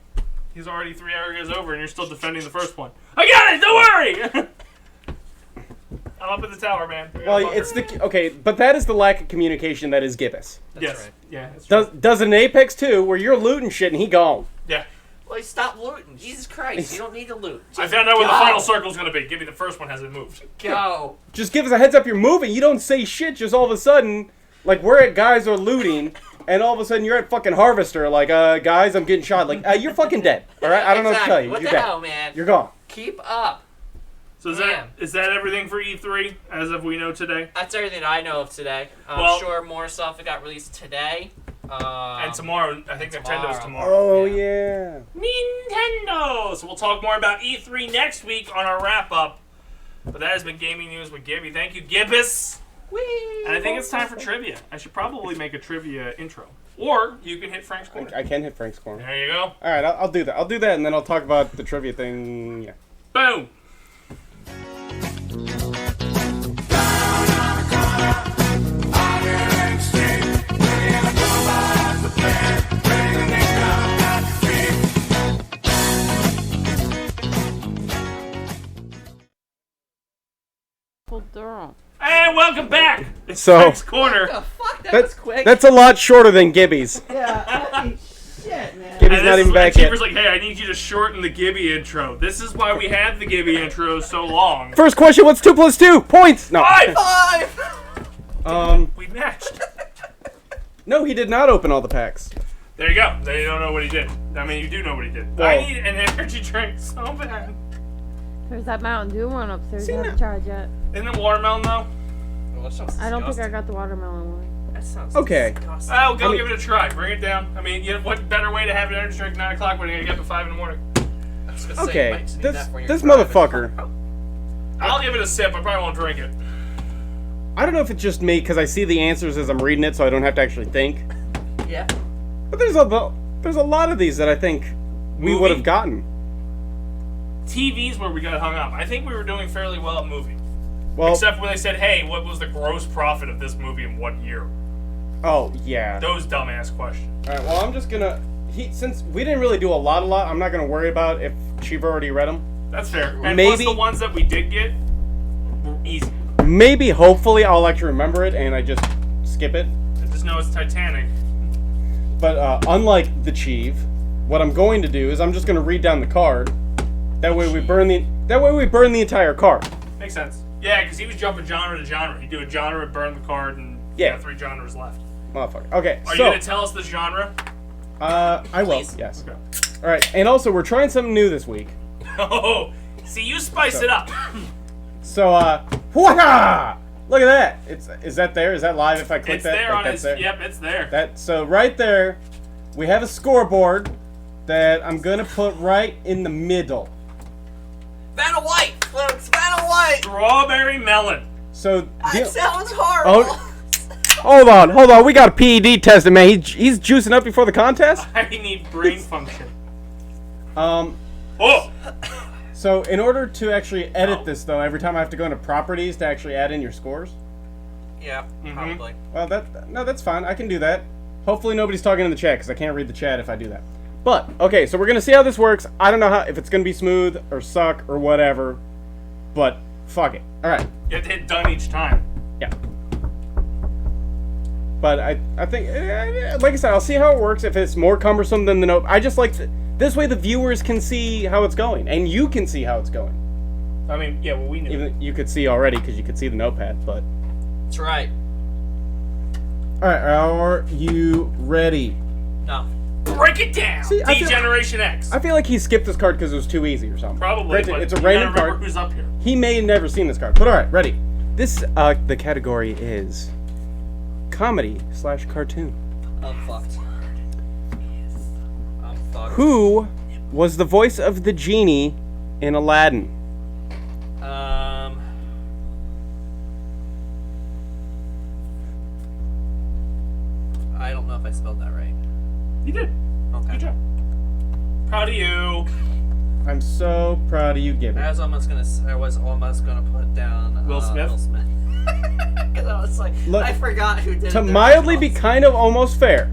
He's already 3 areas over, and you're still defending the first one. I got it. Don't worry. I'm up in the tower, man.
Well, it's okay, but that is the lack of communication that is Gibbous.
That's
yes.
right.
Yeah. That's true.
Does it in Apex too, where you're looting shit and he gone.
Yeah.
Well, stop looting. Jesus Christ, you don't need to loot.
I
Just
found out where the
go.
final circle's gonna be. Give me the first one hasn't moved.
Go.
Just give us a heads up you're moving. You don't say shit. Just all of a sudden, like we're at guys are looting, and all of a sudden you're at fucking Harvester. Like, guys, I'm getting shot. Like, you're fucking dead. All right, I don't know what to tell you.
What
You're
the
dead.
hell, man?
You're gone.
Keep up.
So
Damn.
is that everything for E3 as of we know today?
That's everything I know of today. I'm
Well-
sure more stuff that got released today.
And tomorrow, I think Nintendo's tomorrow.
Oh
Yeah.
yeah.
Nintendo! So we'll talk more about E3 next week on our wrap-up. But that has been Gaming News with Gibby. Thank you, Gibbous!
Whee!
And I think it's time for trivia. I should probably make a trivia intro. Or you can hit Frank's corner.
I can hit Frank's corner.
There you go.
All right, I'll do that. I'll do that, and then I'll talk about the trivia thing. Yeah.
Boom! And welcome back! It's
So-
Frank's corner.
What the fuck? That was quick.
That's a lot shorter than Gibby's.
yeah. Holy shit, man.
Gibby's
And
not
this
even
is-
back
and
yet.
Cheever's like, hey, I need you to shorten the Gibby intro. This is why we had the Gibby intro so long.
First question: what's 2 + 2? Points. No.
5!
We matched.
No, he did not open all the packs.
There you go. They don't know what he did. I mean, you do know what he did.
Well-
I need an energy drink so bad.
There's that Mountain Dew one upstairs.
See,
I
now-
haven't tried yet.
Isn't it watermelon though?
Well, that sounds
I don't think I
disgusting.
got the watermelon one.
That sounds
Okay.
disgusting.
Oh, go
I mean-
give it a try. Bring it down. I mean, you know, what better way to have an energy drink 9 o'clock when you get up at 5 in the morning?
I was gonna say, you
Okay,
might just need
this
that when you're
this
driving.
motherfucker.
I'll give it a sip. I probably won't drink it.
I don't know if it's just me because I see the answers as I'm reading it, so I don't have to actually think.
Yeah.
But there's a lot of these that I think we
Movie?
would have gotten.
TV's where we got hung up. I think we were doing fairly well at movie.
Well,
Except when they said, hey, what was the gross profit of this movie in what year?
oh yeah.
Those dumbass questions.
All right. Well, I'm just gonna. Since we didn't really do a lot, I'm not gonna worry about if Chiva already read them.
That's fair. And plus
Maybe-
the ones that we did get were easy.
Maybe, hopefully, I'll actually remember it and I just skip it.
I just know it's Titanic.
But unlike the Chief, what I'm going to do is I'm just gonna read down the card. That way we burn the entire card.
Makes sense. Yeah, because he was jumping genre to genre. He'd do a genre, burn the card, and
Yeah.
3 genres left.
Motherfucker. Okay.
Are
so
you going to tell us the genre?
I will.
Please.
Yes.
Okay.
All right. And also, we're trying something new this week.
Oh, see, you spice it up.
So, whoa! Look at that. Is that there? Is that live if I click
It's
that?
there
Like,
on
that's
his.
there?
Yep, it's there.
So right there, we have a scoreboard that I'm gonna put right in the middle.
Vanna White, folks. Vanna White.
Strawberry melon.
So
That sounds horrible.
Oh. hold on. We got a PED tested, man. He's juicing up before the contest.
I need brain function.
Oh. So in order to actually edit this, though, every time I have to go into properties to actually add in your scores.
Yeah, probably.
Well, that's fine. I can do that. Hopefully nobody's talking in the chat because I can't read the chat if I do that. But okay, so we're gonna see how this works. I don't know if it's gonna be smooth or suck or whatever, but fuck it. All right.
You have to hit done each time.
Yeah. But I think, like I said, I'll see how it works. If it's more cumbersome than the note, I just like this way the viewers can see how it's going, and you can see how it's going.
I mean, yeah, well, we knew.
Even you could see already because you could see the notepad. But
That's right.
all right, are you ready?
No.
Break it down.
See, I feel-
D-Generation X.
I feel like he skipped this card because it was too easy or something.
Probably,
Granted,
but
it's a
you
random
gotta remember
card.
who's up here.
He may have never seen this card, but all right, ready. This the category is comedy/cartoon.
I'm fucked. talk.
Who was the voice of the genie in Aladdin?
I don't know if I spelled that right.
You did.
Okay.
Good job. Proud of you.
I'm so proud of you, Gibby.
I was almost gonna put down
Will Smith?
Will Smith. Because I was like,
Look,
I forgot who did it.
To mildly be kind of almost fair,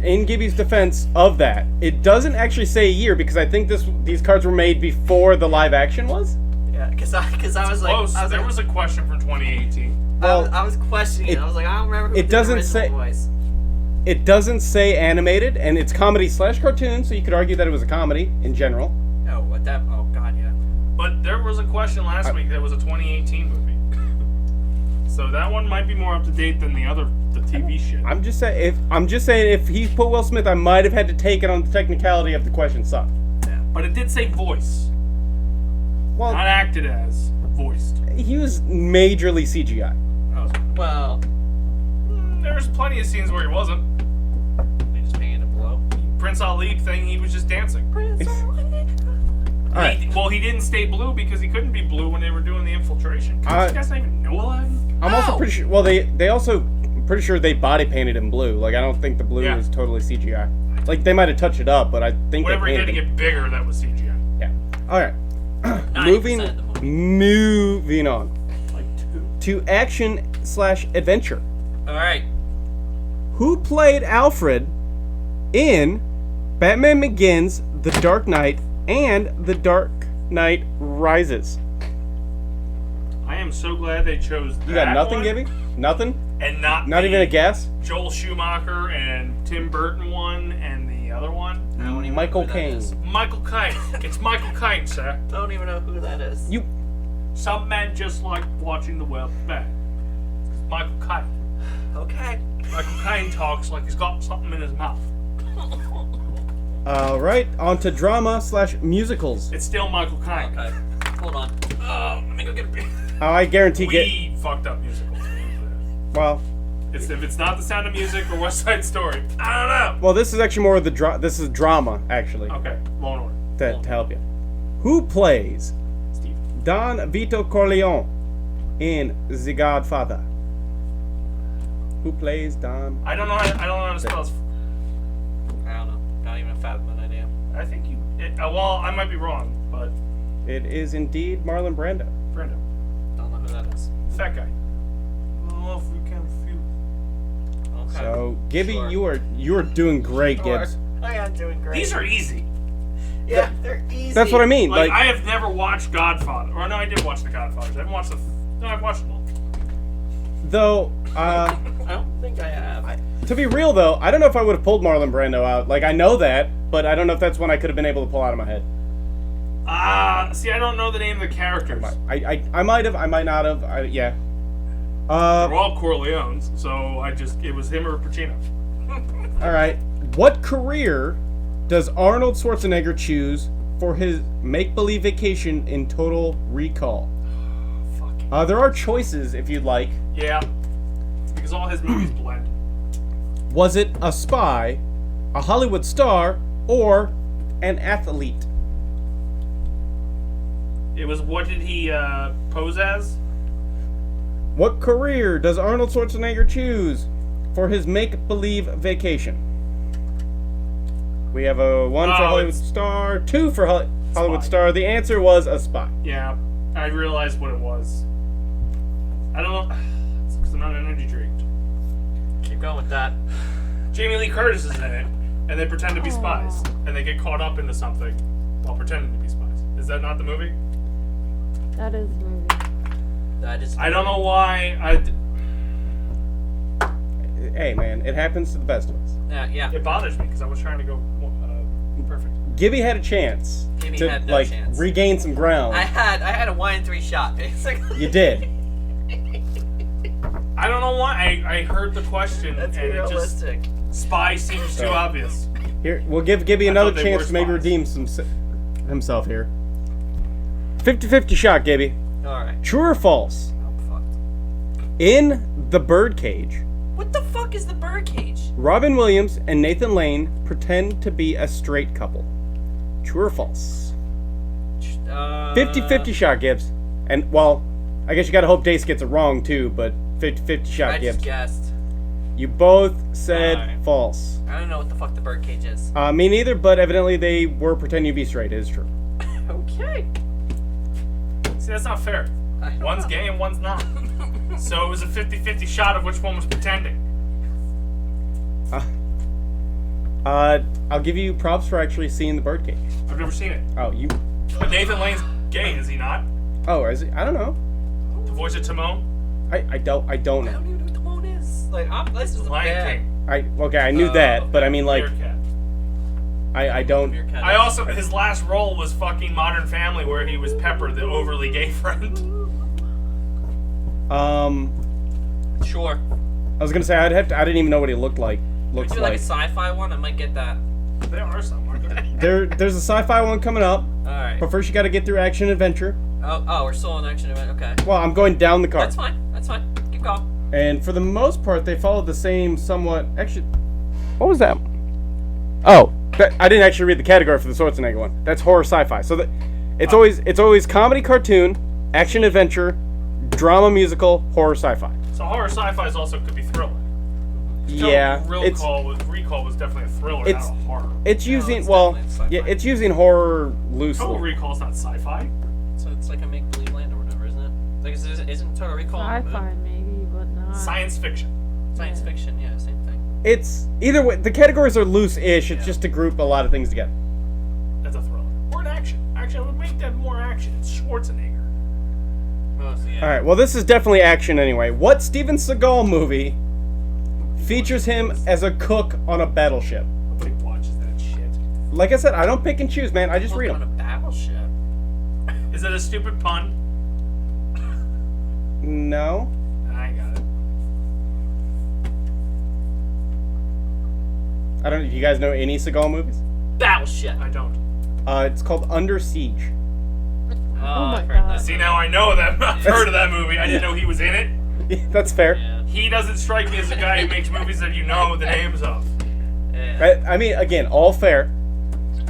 in Gibby's defense of that, it doesn't actually say a year because I think these cards were made before the live action was.
Yeah, because I was like,
Close. There was a question from 2018.
Well,
I was questioning it. I was like, I don't remember who
it
did
doesn't
the original
say-
voice.
It doesn't say animated, and it's comedy/cartoon, so you could argue that it was a comedy in general.
Oh, what that? Oh, God, yeah.
But there was a question last week that was a 2018 movie. So that one might be more up to date than the TV shit.
I'm just saying if he put Will Smith, I might have had to take it on the technicality of the question sucked.
Yeah.
But it did say voice,
Well,
not acted as, voiced.
he was majorly CGI.
Oh.
Well,
There's plenty of scenes where he wasn't.
they just painted it below.
Prince Ali thing, he was just dancing.
All right.
He didn't stay blue because he couldn't be blue when they were doing the infiltration. You guys not even know Aladdin?
I'm also pretty sure. Well, they also I'm pretty sure they body painted him blue. Like I don't think the blue
Yeah.
is totally CGI. Like they might have touched it up, but I think
Whatever
they
he did to
painted him.
get bigger, that was CGI.
Yeah. All right.
90% of the movie.
Moving on
Like 2.
to action/adventure.
All right.
Who played Alfred in Batman Begins, The Dark Knight, and The Dark Knight Rises?
I am so glad they chose that
You got nothing,
one
Gibby? Nothing?
and not
Not
the
even a guess?
Joel Schumacher and Tim Burton one and the other one.
I don't even
Michael
know who that
Caine.
is.
Michael Caine. It's Michael Caine, sir.
Don't even know who that is.
You.
Some men just like watching the world back. It's Michael Caine.
Okay.
Michael Caine talks like he's got something in his mouth.
All right, on to drama/musicals.
It's still Michael Caine.
Okay. Hold on. Let me go get a beer.
I guarantee
We fucked up musicals.
well,
If it's not The Sound of Music or West Side Story, I don't know.
this is actually more of the this is drama actually
Okay, Law and Order.
to help you. Who plays
Steve.
Don Vito Corleone in The Godfather? Who plays Don?
I don't know how to spell his.
I don't know. Not even a fathom an idea.
I think you. Well, I might be wrong, but
It is indeed Marlon Brando.
Brando,
Don't know who that is.
fat guy. Oh, if we can feel.
Okay.
So, Gibby,
Sure.
you are doing great,
Sure.
Gibbs.
I am doing great.
These are easy.
Yeah, they're easy.
That's what I mean.
Like,
Like,
I have never watched Godfather. Or no, I did watch The Godfathers. I haven't watched No, I've watched them all.
though,
I don't think I have.
to be real though, I don't know if I would have pulled Marlon Brando out. Like, I know that, but I don't know if that's one I could have been able to pull out of my head.
See, I don't know the name of the characters.
I might have, I might not have. Yeah.
They're all Corleones, so it was him or Pacino.
All right. What career does Arnold Schwarzenegger choose for his make-believe vacation in Total Recall?
Fucking.
There are choices if you'd like.
Yeah. Because all his movies blend.
Was it a spy, a Hollywood star, or an athlete?
It was, what did he pose as?
What career does Arnold Schwarzenegger choose for his make-believe vacation? We have a 1 for Hollywood
it's-
star, 2 for Hollywood
Spy.
star. The answer was a spy.
Yeah, I realized what it was. I don't know. It's because I'm not an energy drink.
Keep going with that.
Jamie Lee Curtis is in it, and they pretend to be spies, and they get caught up into something while pretending to be spies. Is that not the movie?
That is the movie.
That is.
I don't know why.
Hey, man, it happens to the best of us.
Yeah.
It bothers me because I was trying to go perfect.
Gibby had a chance
Gibby
to
had no chance.
regain some ground.
I had a 1-in-3 shot, basically.
You did.
I don't know why. I heard the question,
That's
and it just
realistic.
spy seems too obvious.
Here, we'll give Gibby
I
another
thought they
chance
were
to maybe
spies.
redeem himself here. 50-50 shot, Gibby.
Alright.
True or false?
I'm fucked.
In the birdcage,
What the fuck is the birdcage?
Robin Williams and Nathan Lane pretend to be a straight couple. True or false? 50-50 shot, Gibbs. And, well, I guess you gotta hope Dace gets it wrong, too, but 50-50 shot,
I
Gibbs.
just guessed.
You both said
Alright.
false.
I don't know what the fuck the birdcage is.
Me neither, but evidently they were pretending to be straight. It is true.
Okay.
See, that's not fair. One's gay and one's not. So it was a 50-50 shot of which one was pretending.
I'll give you props for actually seeing the birdcage.
I've never seen it.
Oh, you...
But Nathan Lane's gay, is he not?
Oh, is it? I don't know.
The voice of Timon?
I don't
I
know.
don't even know what the moan is. Like, this is a
Lion
bad.
King.
Okay, I knew that, but I mean, like,
Meerkat.
I don't...
Meerkat.
I also, his last role was fucking Modern Family, where he was Pepper, the overly gay friend.
Sure.
I was gonna say, I didn't even know what he looked like.
If you do like a sci-fi one, I might get that.
There are some, aren't there?
There's a sci-fi one coming up,
Alright.
but first you gotta get through action adventure.
Oh, we're still on action event. Okay.
Well, I'm going down the card.
That's fine. That's fine. Keep going.
And for the most part, they followed the same somewhat... Actually, what was that? Oh, I didn't actually read the category for the Schwarzenegger one. That's horror sci-fi. So it's always comedy cartoon, action adventure, drama musical, horror sci-fi.
So horror sci-fi also could be thriller.
Yeah,
Recall was definitely a thriller, not a horror.
it's using
it's
well,
definitely sci-fi.
yeah, it's using horror loosely.
Total Recall's not sci-fi.
So it's like a make-believe land or whatever, isn't it? Like, isn't Total Recall
Sci-fi maybe, but not.
Science fiction.
science fiction? Yeah, same thing.
It's either way. The categories are loose-ish. It's just to group a lot of things together.
That's a thriller. Or an action. Actually, I would make that more action. It's Schwarzenegger.
Oh, so yeah.
All right. Well, this is definitely action anyway. What Steven Seagal movie features him as a cook on a battleship?
Nobody watches that shit.
Like I said, I don't pick and choose, man. I just read
On a
them.
battleship.
Is it a stupid pun?
No.
I got it.
I don't know if you guys know any Seagal movies.
Battleship.
I don't.
It's called Under Siege.
Oh
my
I've heard
God.
that.
See, now I know that. I've heard of that movie. I didn't know he was in it.
That's fair.
Yeah.
He doesn't strike me as a guy who makes movies that you know the names of.
Yeah.
I mean, again, all fair.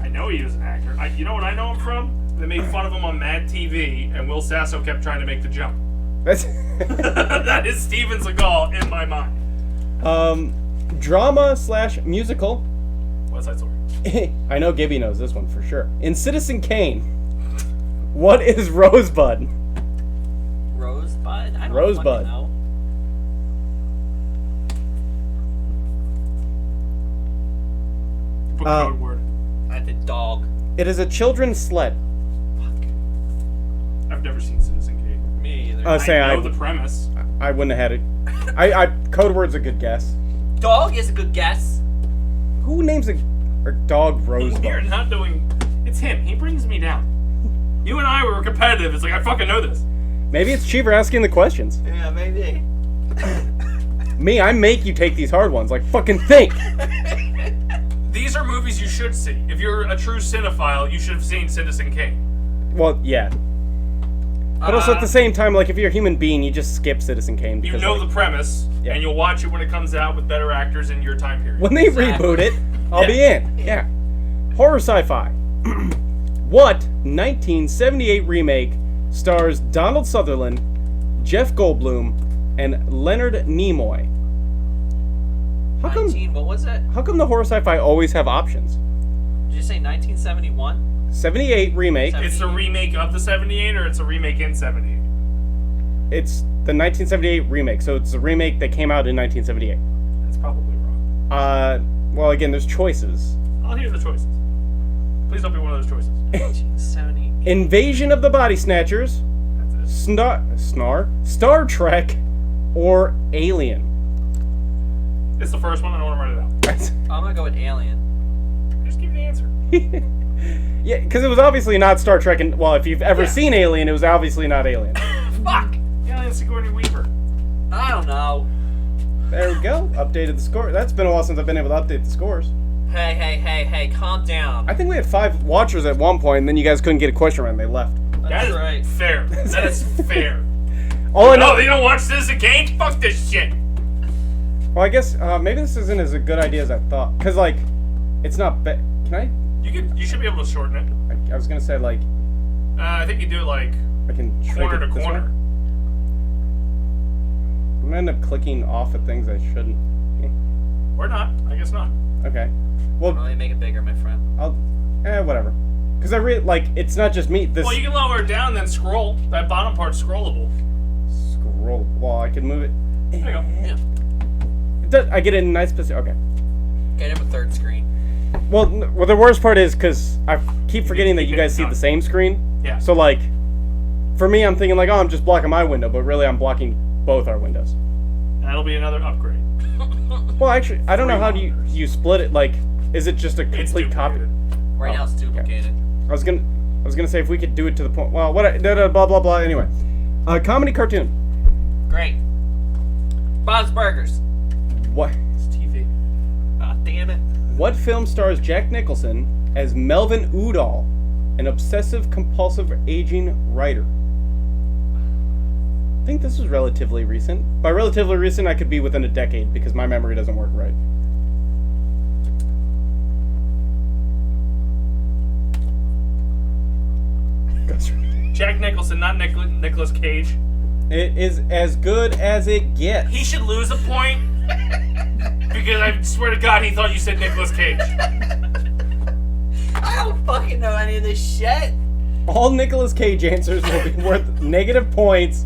I know he was an actor. You know what I know him from? They made fun of him on Mad TV, and Will Sasso kept trying to make the jump.
That's
That is Steven Seagal in my mind.
drama / musical.
West Side Story.
I know Gibby knows this one for sure. In Citizen Kane, what is Rosebud?
Rosebud? I don't
Rosebud.
fucking know.
Book code word.
I did dog.
It is a children's sled.
I've never seen Citizen Kane.
Me either.
I know the premise.
I wouldn't have had it. Code word's a good guess.
Dog is a good guess.
Who names a dog
We're
Rosebud?
not doing. It's him. He brings me down. You and I were competitive. It's like I fucking know this.
Maybe it's Cheever asking the questions.
Yeah, maybe.
Me, I make you take these hard ones. Like, fucking think.
These are movies you should see. If you're a true cinephile, you should have seen Citizen Kane.
Well, yeah. But also at the same time, like, if you're a human being, you just skip Citizen Kane.
You
Because,
know
like,
the premise,
Yeah.
and you'll watch it when it comes out with better actors in your time period.
when they
Exactly.
reboot it, I'll be in. Yeah. Horror sci-fi. What 1978 remake stars Donald Sutherland, Jeff Goldblum, and Leonard Nimoy? How come
19, what was it?
How come the horror sci-fi always have options?
Did you say 1971?
78 remake.
It's a remake of the 78, or it's a remake in 78?
It's the 1978 remake, so it's a remake that came out in 1978.
That's probably wrong.
Well, again, there's choices.
I'll hear the choices. Please don't be one of those choices.
1978.
Invasion of the Body Snatchers,
That's it.
Star Trek, or Alien.
It's the first one. I don't want to write it out.
I'm gonna go with Alien.
Just give me the answer.
Yeah, because it was obviously not Star Trek, and well, if you've ever
Yeah.
seen Alien, it was obviously not Alien.
Fuck!
Alien Sigourney Weaver.
I don't know.
There we go. Updated the score. That's been a while since I've been able to update the scores.
Hey, calm down.
I think we had 5 watchers at one point, and then you guys couldn't get a question right, and they left.
That
That's
is
right.
fair. That is fair.
All I
No,
know,
they don't watch Citizen Kane? Fuck this shit.
Well, I guess maybe this isn't as a good idea as I thought. Cause like, it's not. Can I?
You should be able to shorten it.
I was gonna say like.
I think you do it like
I can shrink
corner
it
to
this
corner.
way. I'm gonna end up clicking off at things I shouldn't.
Or not. I guess not.
Okay. Well,
Really make it bigger, my friend.
whatever. Cause I really like it's not just me. This
Well, you can lower it down and then scroll. That bottom part's scrollable.
scroll. Well, I can move it.
There you go.
Yeah.
It does, I get it in a nice position. Okay.
Get him a third screen.
Well, the worst part is because I keep forgetting that you guys see the same screen.
Yeah.
So like, for me, I'm thinking like, oh, I'm just blocking my window, but really, I'm blocking both our windows.
That'll be another upgrade.
Well, actually, I don't know how do you split it. Like, is it just a
It's
complete copy?
duplicated.
Right now it's duplicated.
I was gonna say if we could do it to the point. Well, blah blah blah. Anyway, comedy cartoon.
Great. Bob's Burgers.
What?
It's TV.
Ah, damn it.
What film stars Jack Nicholson as Melvin Udall, an obsessive-compulsive aging writer? I think this was relatively recent. By relatively recent, I could be within a decade because my memory doesn't work right.
Jack Nicholson, not Nicolas Cage.
It is as good as it gets.
He should lose a point because I swear to God he thought you said Nicolas Cage.
I don't fucking know any of this shit.
All Nicolas Cage answers will be worth negative points,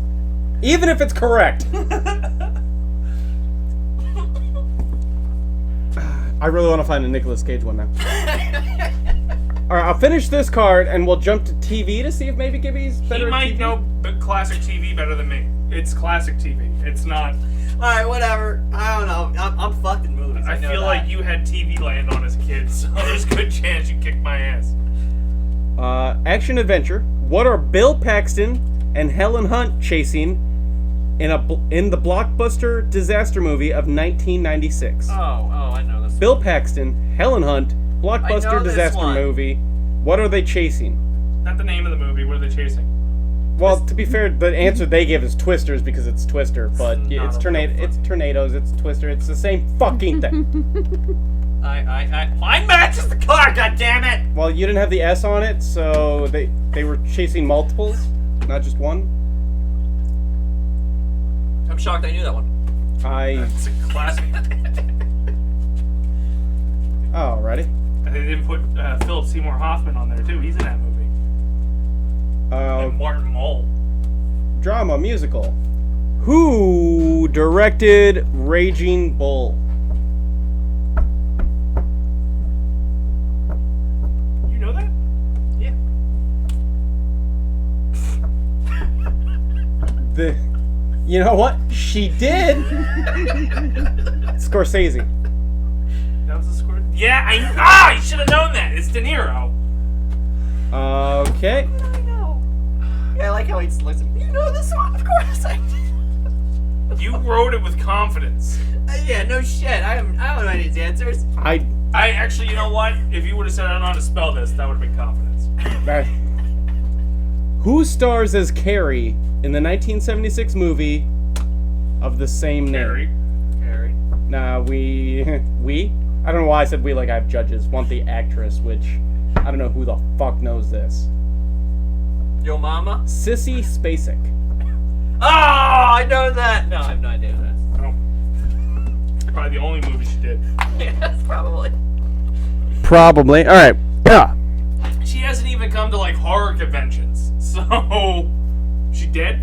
even if it's correct. I really want to find a Nicolas Cage one now. Alright, I'll finish this card and we'll jump to TV to see if maybe Gibby's better
He
at
might
TV.
know classic TV better than me. It's classic TV. It's not.
Alright, whatever. I don't know. I'm fucked in movies.
I
know
feel
that.
like you had TV Land on as a kid, so there's a good chance you kicked my ass.
Action adventure. What are Bill Paxton and Helen Hunt chasing in the blockbuster disaster movie of 1996?
Oh, I know this.
Bill Paxton, Helen Hunt,
I
blockbuster
know this
disaster
one.
movie. What are they chasing?
Not the name of the movie. What are they chasing?
Well, to be fair, the answer they give is Twisters because it's Twister, but
It's
yeah,
not
it's
a
tornado,
real
it's tornadoes, it's Twister, it's the same fucking thing.
Mine matches the card, goddammit!
Well, you didn't have the S on it, so they were chasing multiples, not just one.
I'm shocked I knew that one.
It's a classic.
Alrighty.
And they didn't put Philip Seymour Hoffman on there too. He's in that movie. And Martin Mull.
Drama musical. Who directed Raging Bull?
You know that?
Yeah.
You know what? She did. Scorsese.
That was the score. Yeah, you should have known that. It's De Niro.
Okay.
I know. Yeah, I like how he looks at me. You know this one? Of course I do.
You wrote it with confidence.
Yeah, no shit. I don't know any of these answers.
I
Actually, you know what? If you would have said I don't know how to spell this, that would have been confidence.
Who stars as Carrie in the 1976 movie of the same name?
Harry.
Nah, we? I don't know why I said we like I have judges. Want the actress, which I don't know who the fuck knows this.
Yo mama?
Sissy Spacek.
Oh, I know that. No, I have no idea who that is.
Oh. Probably the only movie she did.
Yes, probably.
Probably. All right. Yeah.
She hasn't even come to like horror conventions. So, she dead?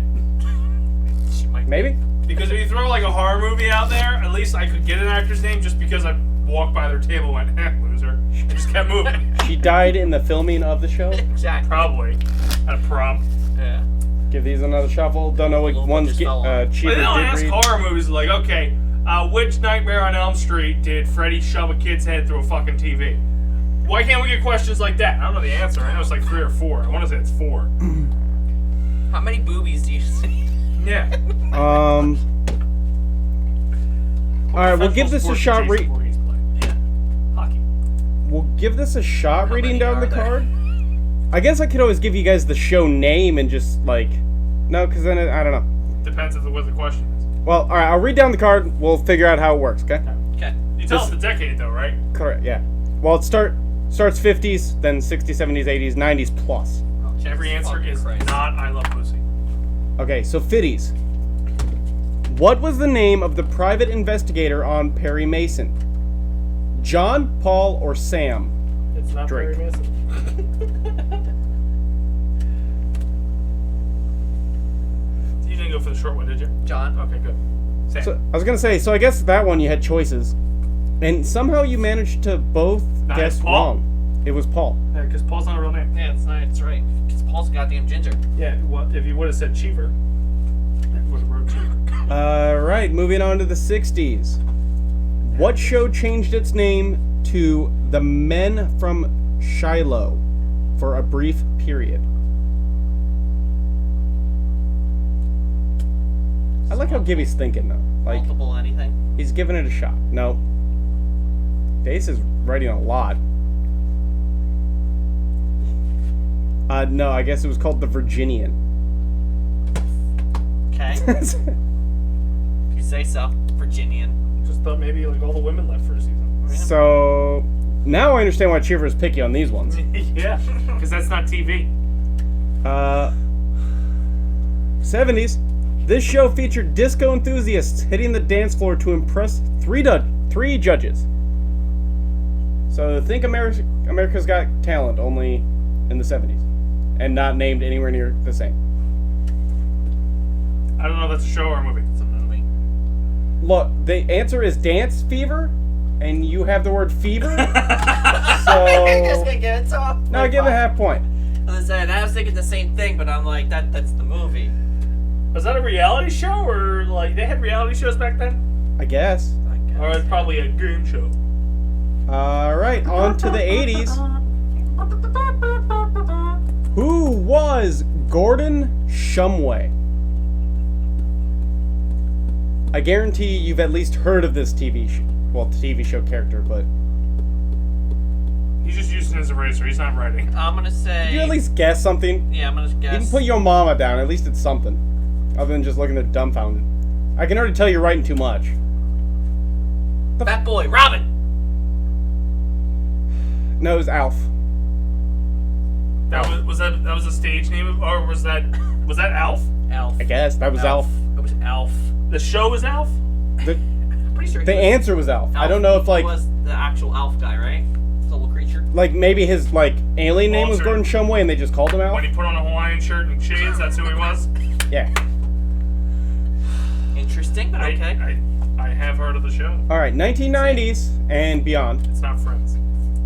She might.
Maybe.
Because if you throw like a horror movie out there, at least I could get an actor's name just because I walked by their table and went, loser. And just kept moving.
She died in the filming of the show.
Exactly.
Probably. At a prom.
Yeah.
Give these another shuffle. Don't know which
Little
one's
bit just fell off.
cheaper.
But they don't
did
ask
read.
horror movies like, okay, which Nightmare on Elm Street did Freddy shove a kid's head through a fucking TV? Why can't we get questions like that? I don't know the answer. I know it's like 3 or 4. I want to say it's 4.
How many boobies do you see?
Yeah.
All right, we'll give this a shot.
Yeah. Hockey.
We'll give this a shot.
How
Reading
many
down the
are there?
card. I guess I could always give you guys the show name and just like, no, because then I don't know.
Depends if what the question is.
Well, all right. I'll read down the card. We'll figure out how it works. Okay.
Okay.
You tell us the decade, though, right?
Correct. Yeah. Well, it starts 50s, then 60s, 70s, 80s, 90s plus.
Every answer is not I Love Lucy.
Okay. So 50s. What was the name of the private investigator on Perry Mason? John, Paul, or Sam?
It's not
Drake.
Perry Mason. You didn't go for the short one, did you?
John.
Okay, good. Sam.
So I was gonna say. So I guess that one you had choices, and somehow you managed to both
Nah,
guess
it's Paul.
wrong. It was Paul.
Yeah, because Paul's not a real name.
Yeah, it's right. Because Paul's a goddamn ginger.
Yeah, well, if you would have said Cheever, it would have wrote Cheever.
Right, moving on to the 60s. What show changed its name to The Men from Shiloh for a brief period? I like how Gibby's thinking, though. Like,
Multiple anything.
he's giving it a shot. No. Dace is writing a lot. No, I guess it was called The Virginian.
Okay. If you say so. Virginian.
Just thought maybe like all the women left for a season.
So now I understand why Cheever is picky on these ones.
Yeah, because that's not TV.
70s. This show featured disco enthusiasts hitting the dance floor to impress three judges. So think America's Got Talent, only in the 70s, and not named anywhere near the same.
I don't know if that's a show or a movie.
It's a movie.
Look, the answer is Dance Fever, and you have the word fever.
You're just
So
gonna give it to him?
no, give it a half point.
I was thinking the same thing, but I'm like, that's the movie.
Was that a reality show, or like they had reality shows back then?
I guess.
Or it's probably a game show.
All right, on to the 80s. Who was Gordon Shumway? I guarantee you've at least heard of this TV show character, but
He's just using his eraser. He's not writing.
I'm gonna say.
did you at least guess something?
Yeah, I'm gonna guess.
You can put your mama down. At least it's something, other than just looking at dumbfounded. I can already tell you're writing too much.
Fat Boy, Robin.
No, it was Alf.
That was a stage name, or was that Alf?
Alf.
I guess that was Alf.
It was Alf.
The show was Alf.
The,
I'm pretty sure.
the answer was Alf. I don't know if
he was the actual Alf guy, right? The little creature.
like maybe his alien name was
Walter.
Gordon Shumway and they just called him Alf.
When he put on a Hawaiian shirt and shades, that's who he was.
Yeah.
Interesting, but okay.
I have heard of the show.
All right, 1990s and beyond.
It's not Friends.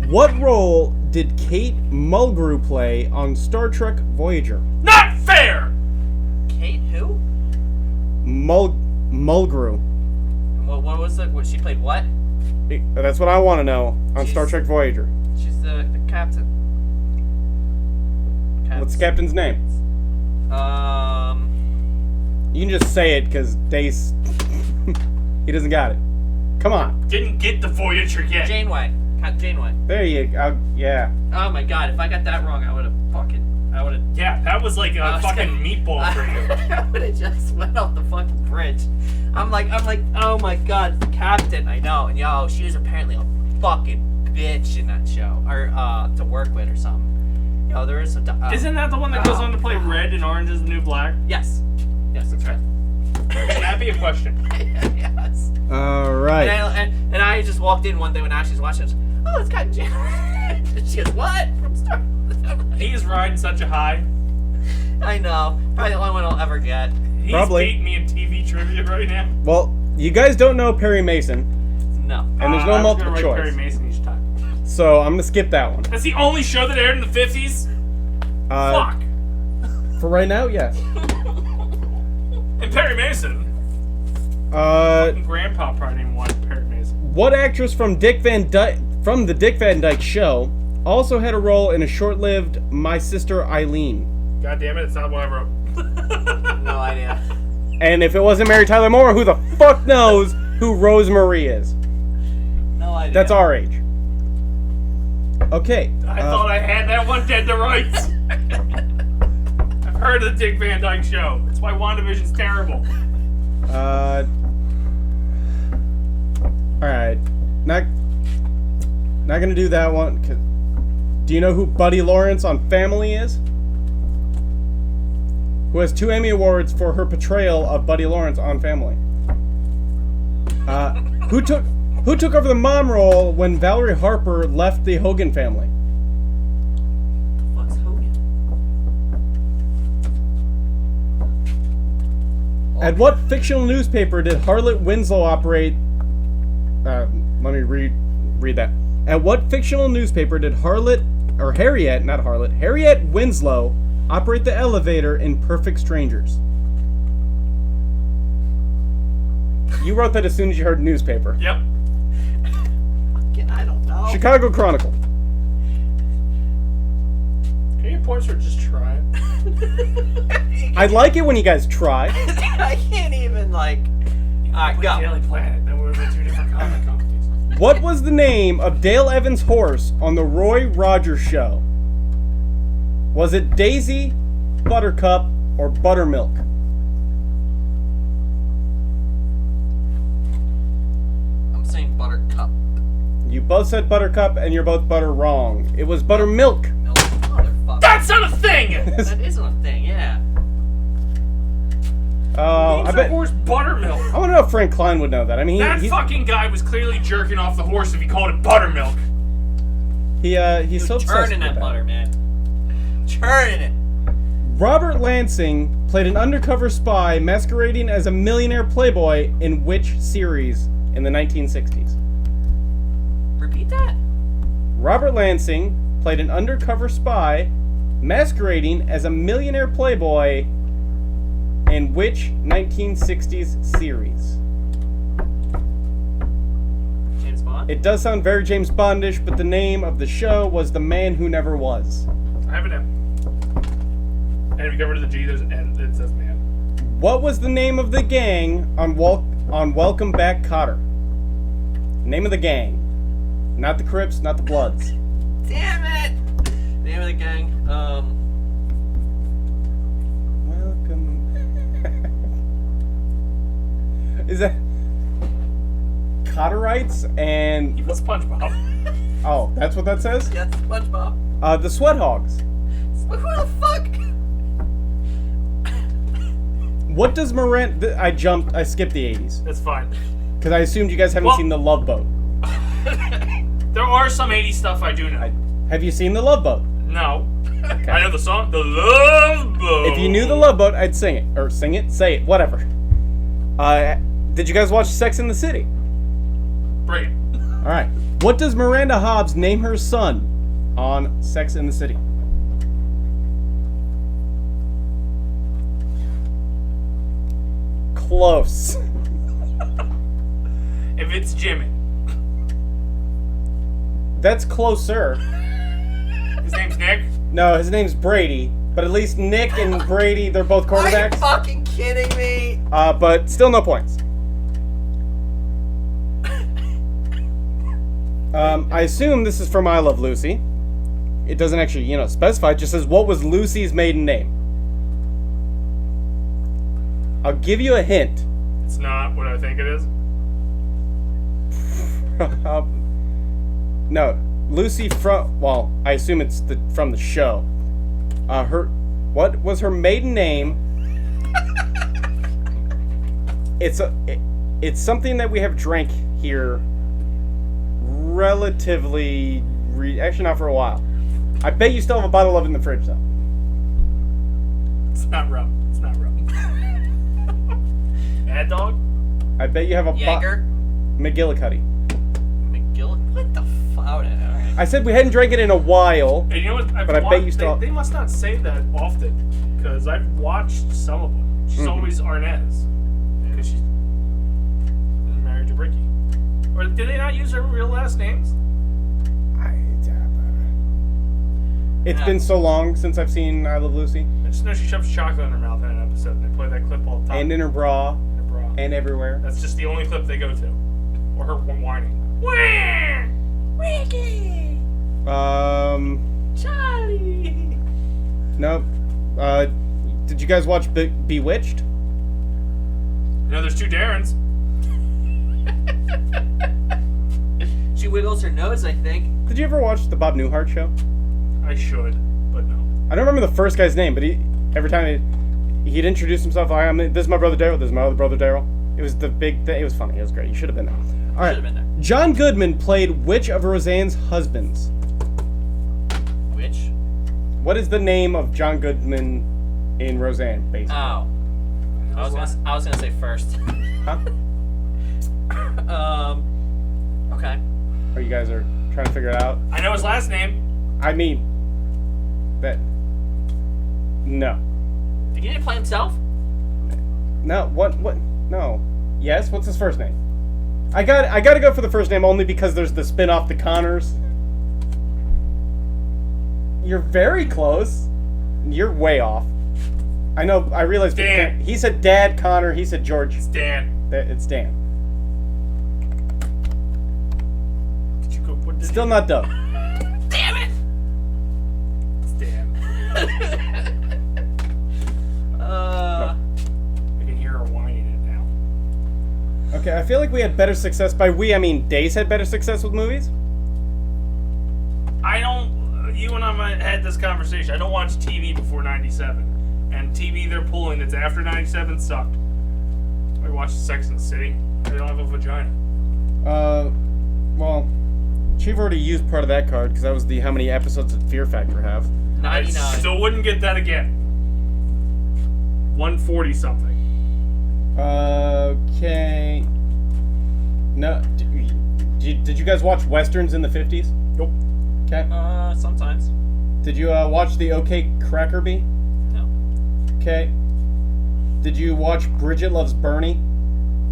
What role did Kate Mulgrew play on Star Trek Voyager?
Not fair.
Kate who?
Mulgrew.
What was it? What she played? What?
That's what I want to know on Star
She's-
Trek Voyager.
She's the captain.
What's the captain's name? You can just say it because Dace, he doesn't got it. Come on.
Didn't get the Voyager yet.
Janeway. Captain Janeway.
There you go. Yeah.
Oh my god, if I got that wrong, I would have.
Yeah, that was like a fucking meatball for you.
I would have just went off the fucking bridge. I'm like, oh my god, the captain. I know, and yo, she was apparently a fucking bitch in that show, or to work with or something. Yo, there is some.
Isn't that the one that goes on to play Red and Orange is the New Black?
Yes, that's right.
That'd be a question.
Yes.
All right.
And I just walked in one day when Ashley's watching. Oh, it's Captain Janeway. She goes, what? From Star.
He's riding such a high.
I know. Probably the only one I'll ever get.
He's
Probably.
beating me in TV trivia right now.
Well, you guys don't know Perry Mason,
No.
and there's no
I was
multiple
gonna write Perry
choice.
Mason each time.
So I'm gonna skip that one.
That's the only show that aired in the 50s? Fuck.
For right now, yes.
And Perry Mason. Grandpa probably didn't want Perry Mason.
What actress from the Dick Van Dyke Show also had a role in a short-lived My Sister Eileen?
God damn it, it's not what I wrote.
No idea.
And if it wasn't Mary Tyler Moore, who the fuck knows who Rose Marie is?
No idea.
That's our age. Okay.
I thought I had that one dead to rights. I've heard of the Dick Van Dyke Show. That's why WandaVision's terrible.
Alright. Not gonna do that one. Do you know who Buddy Lawrence on Family is? Who has 2 Emmy Awards for her portrayal of Buddy Lawrence on Family? Who took over the mom role when Valerie Harper left the Hogan family?
What's Hogan?
At what fictional newspaper did Harriet Winslow operate? Let me read that. At what fictional newspaper did Harriet Winslow operate the elevator in Perfect Strangers? You wrote that as soon as you heard newspaper.
Yep.
I don't know.
Chicago Chronicle.
Can you points or just try it?
I like it when you guys try.
I can't even, like... Alright, go.
Daily Planet. Then we're in 2 different comic companies.
What was the name of Dale Evans' horse on the Roy Rogers show? Was it Daisy, Buttercup, or Buttermilk?
I'm saying Buttercup.
You both said Buttercup, and you're both butter wrong. It was Buttermilk.
Milk. Motherfucker.
That's not a thing!
That isn't a thing, yeah.
I
Names
bet.
the horse Buttermilk.
I want to know if Frank Klein would know that. I mean,
That fucking guy was clearly jerking off the horse if he called it Buttermilk.
he's so obsessed
Churning
with
that butter, man. Churning it.
Robert Lansing played an undercover spy masquerading as a millionaire playboy in which series in the 1960s?
Repeat that.
Robert Lansing played an undercover spy masquerading as a millionaire playboy in which 1960s series?
James Bond?
It does sound very James Bondish, but the name of the show was The Man Who Never Was.
I have an M. And if you go over to the G, there's an N that says man.
What was the name of the gang on Welcome Back, Kotter? Name of the gang. Not the Crips, not the Bloods.
Damn it! Name of the gang.
Welcome. Is that Cotterites and...
He was SpongeBob.
Oh, that's what that says?
Yes, SpongeBob.
The Sweat Hogs.
Who the fuck?
What does Miranda... I skipped the 80s.
That's fine.
Because I assumed you guys haven't seen The Love Boat.
There are some 80s stuff I do know.
Have you seen The Love Boat?
No. Okay. I know the song, The Love Boat.
If you knew The Love Boat, I'd sing it. Or sing it? Say it. Whatever. Did you guys watch Sex in the City?
Bring it.
Alright. What does Miranda Hobbs name her son on Sex in the City? Close.
If it's Jimmy.
That's closer.
His name's Nick.
No, his name's Brady. But at least Nick and Brady, they're both
Are you
quarterbacks.
fucking kidding me?
But still no points. I assume this is from I Love Lucy. It doesn't actually, specify. It just says, what was Lucy's maiden name? I'll give you a hint.
It's not what I think it is.
No, Lucy well, I assume it's from the show. What was her maiden name? It's something that we have drank here relatively, actually not for a while. I bet you still have a bottle of it in the fridge though.
It's not rum. It's not rum. Mad Dog?
I bet you have a
Jaeger?
McGillicuddy.
McGill? What the fuck? Alright.
I said we hadn't drank it in a while.
And you know what?
But I bet you still...
They must not say that often, because I've watched some of them. She's always Arnez, because she's married to Ricky. Or do they not use their real last names?
It's been so long since I've seen I Love Lucy.
I just know she shoves chocolate in her mouth in an episode, and they play that clip all the time.
And in her bra.
In her bra.
And everywhere.
That's just the only clip they go to. Or her whining. Wah! Ricky! Charlie!
Nope. Did you guys watch Bewitched?
You know, there's two Darrens.
She wiggles her nose, I think.
Did you ever watch the Bob Newhart show?
I should, but no.
I don't remember the first guy's name, but every time he'd introduce himself, this is my brother Daryl, this is my other brother Daryl. It was the big thing. It was funny. It was great. You should have been there. All right.
Should have been there.
John Goodman played which of Roseanne's husbands?
Which?
What is the name of John Goodman in Roseanne, basically?
Oh. I was gonna say first.
Huh?
Okay.
Or you guys are trying to figure it out?
I know his last name.
I mean, that. No.
Did he need to play himself?
No. What? No. Yes. What's his first name? I got to go for the first name only because there's the spin-off, The Connors. You're very close. You're way off. I know. I realized.
Dan.
He said Dad Connor. He said George.
It's Dan.
It's Dan.
Did you go? What did
Still not Doug.
Damn it!
It's Dan. I can hear her whining it now.
Okay, I feel like we had better success. By we, I mean Dace had better success with movies.
I don't. You and I had this conversation. I don't watch TV before '97, and TV they're pulling that's after '97 sucked. I watch Sex and the City. I don't have a vagina.
Well, Chief already used part of that card because that was the how many episodes did Fear Factor have?
99.
I still wouldn't get that again. 140 something.
Okay. No. Did you guys watch westerns in the 50s?
Nope.
Okay.
Sometimes.
Did you watch the OK Crackerby?
No.
Okay. Did you watch Bridget Loves Bernie?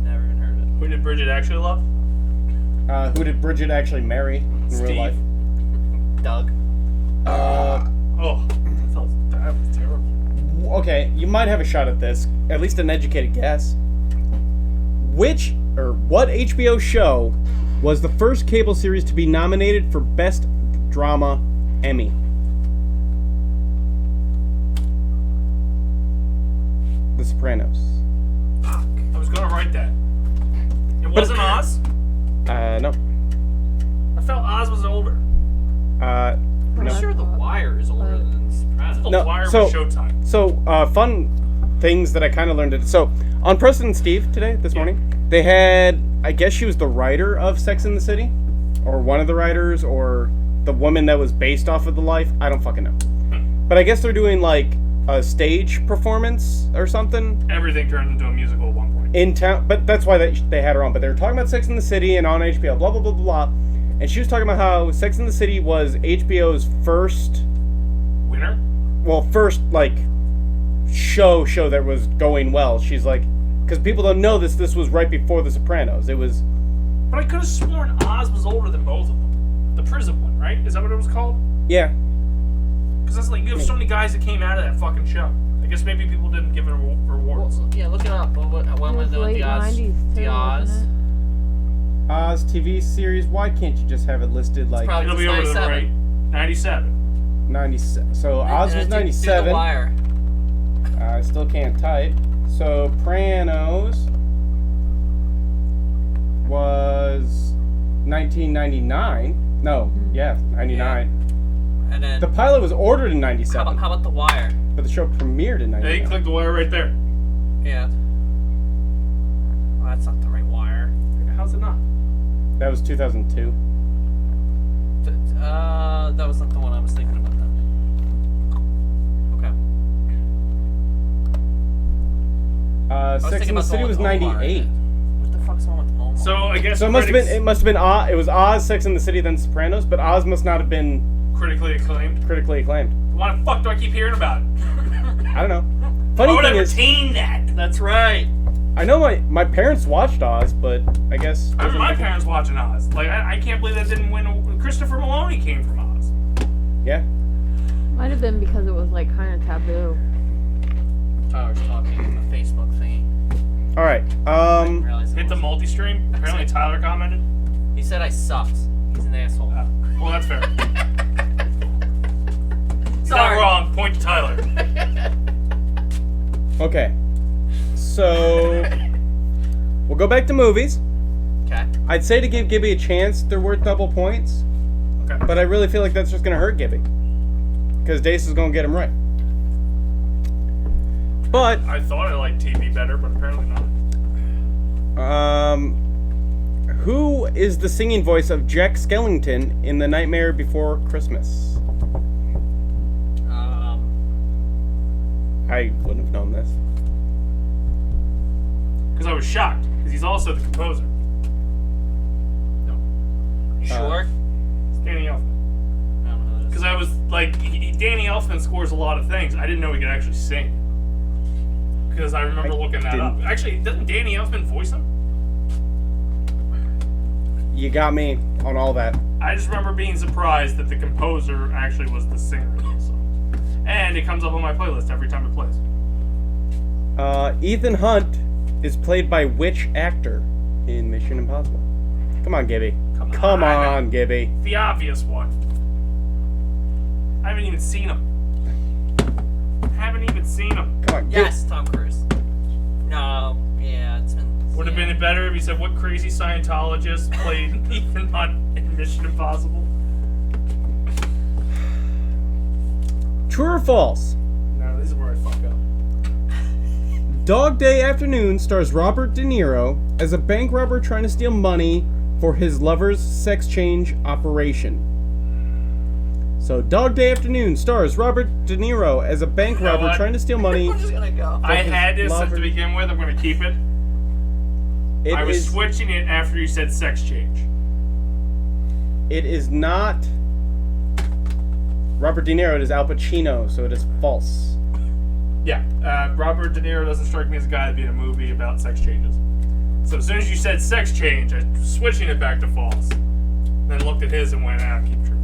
Never even heard of it.
Who did Bridget actually love?
Who did Bridget actually marry in real
Steve.
life?
Doug.
Oh, that was terrible.
Okay, you might have a shot at this. At least an educated guess. What HBO show was the first cable series to be nominated for Best Drama Emmy? The Sopranos.
Fuck. I was gonna write that. It wasn't Oz?
No.
I felt Oz was older.
Pretty
No.
sure The Wire is older than Sopranos.
The
No,
Wire
so-
was Showtime.
So, fun things that I kind of learned. So, on Preston and Steve today, this morning, they had, I guess she was the writer of Sex and the City, or one of the writers, or the woman that was based off of the life. I don't fucking know. But I guess they're doing like a stage performance or something
Everything turned into a musical at one point.
in town. But that's why they had her on. But they were talking about Sex and the City and on HBO, blah, blah, blah, blah, blah. And she was talking about how Sex and the City was HBO's first,
Winner?
first, like, show that was going well. She's like, because people don't know this was right before The Sopranos. It was,
But I could have sworn Oz was older than both of them. The prison one, right? Is that what it was called?
yeah.
Because that's like, you have so many guys that came out of that fucking show. I guess maybe people didn't give it rewards.
Well, yeah, look it up. When
It
was
was
the
late
Oz?
90s
The
too,
Oz.
wasn't it?
Oz TV series, why can't you just have it listed like
probably-
It'll be over the
97.
right. 97.
97? So Oz was
And I think do The
97.
Wire.
I still can't type. Sopranos was 1999. No, yeah, 99.
And then
The pilot was ordered in
how
97,
about The Wire?
but the show premiered in
Yeah, you
99.
click the wire right there.
Yeah. Well, that's not the right wire.
How's it not?
That was 2002.
That was not the one I was thinking about then. Okay.
Sex
thinking
and the
about the
City
one
was
with Omar.
98.
What the fuck's wrong with Omar?
So I guess
So it must have been it was Oz, Sex and the City, then Sopranos, but Oz must not have been
critically acclaimed.
critically acclaimed.
Why the fuck do I keep hearing about it?
I don't know.
Why
Funny
would I
thing is,
retain that?
That's right.
I know my parents watched Oz, but I guess
I remember my parents watching Oz. Like, I can't believe that didn't win. Christopher Maloney came from Oz.
yeah.
Might have been because it was like kind of taboo.
Tyler's talking on the Facebook thingy.
All right.
I didn't realize it
Hit the
was-
multi-stream. Apparently Tyler commented.
He said I sucked. He's an asshole.
Oh, well, that's fair. He's not
Sorry.
wrong. Point to Tyler.
Okay. So We'll go back to movies.
Okay.
I'd say to give Gibby a chance, they're worth double points.
Okay.
But I really feel like that's just going to hurt Gibby. Because Dace is going to get him right. But,
I thought I liked TV better, but apparently not.
who is the singing voice of Jack Skellington in The Nightmare Before Christmas? I wouldn't have known this.
Because I was shocked. Because he's also the composer.
You sure?
It's Danny Elfman.
I don't know who that is.
Because I was like, Danny Elfman scores a lot of things. I didn't know he could actually sing. Because I remember looking that up. Actually, doesn't Danny Elfman voice him?
You got me on all that.
I just remember being surprised that the composer actually was the singer of the song. And it comes up on my playlist every time it plays.
Ethan Hunt is played by which actor in Mission Impossible? Come on, Gibby. Come on, Gibby.
The obvious one. I haven't even seen him.
Come on,
Yes, Tom Cruise. No, yeah, it's been.
Would have been better if he said, what crazy Scientologist played Ethan Hunt in Mission Impossible?
True or false?
No, this is where I fuck up.
Dog Day Afternoon stars Robert De Niro as a bank robber trying to steal money for his lover's sex change operation. So, Dog Day Afternoon stars Robert De Niro as a bank
You know
robber
what?
trying to steal money.
I'm just gonna go.
I
his
had this
lover.
to begin with. I'm going to keep it. I was switching it after you said sex change.
It is not Robert De Niro. It is Al Pacino, so it is false.
Yeah, Robert De Niro doesn't strike me as a guy that'd be in a movie about sex changes. So as soon as you said sex change, I was switching it back to false. Then looked at his and went, keep true.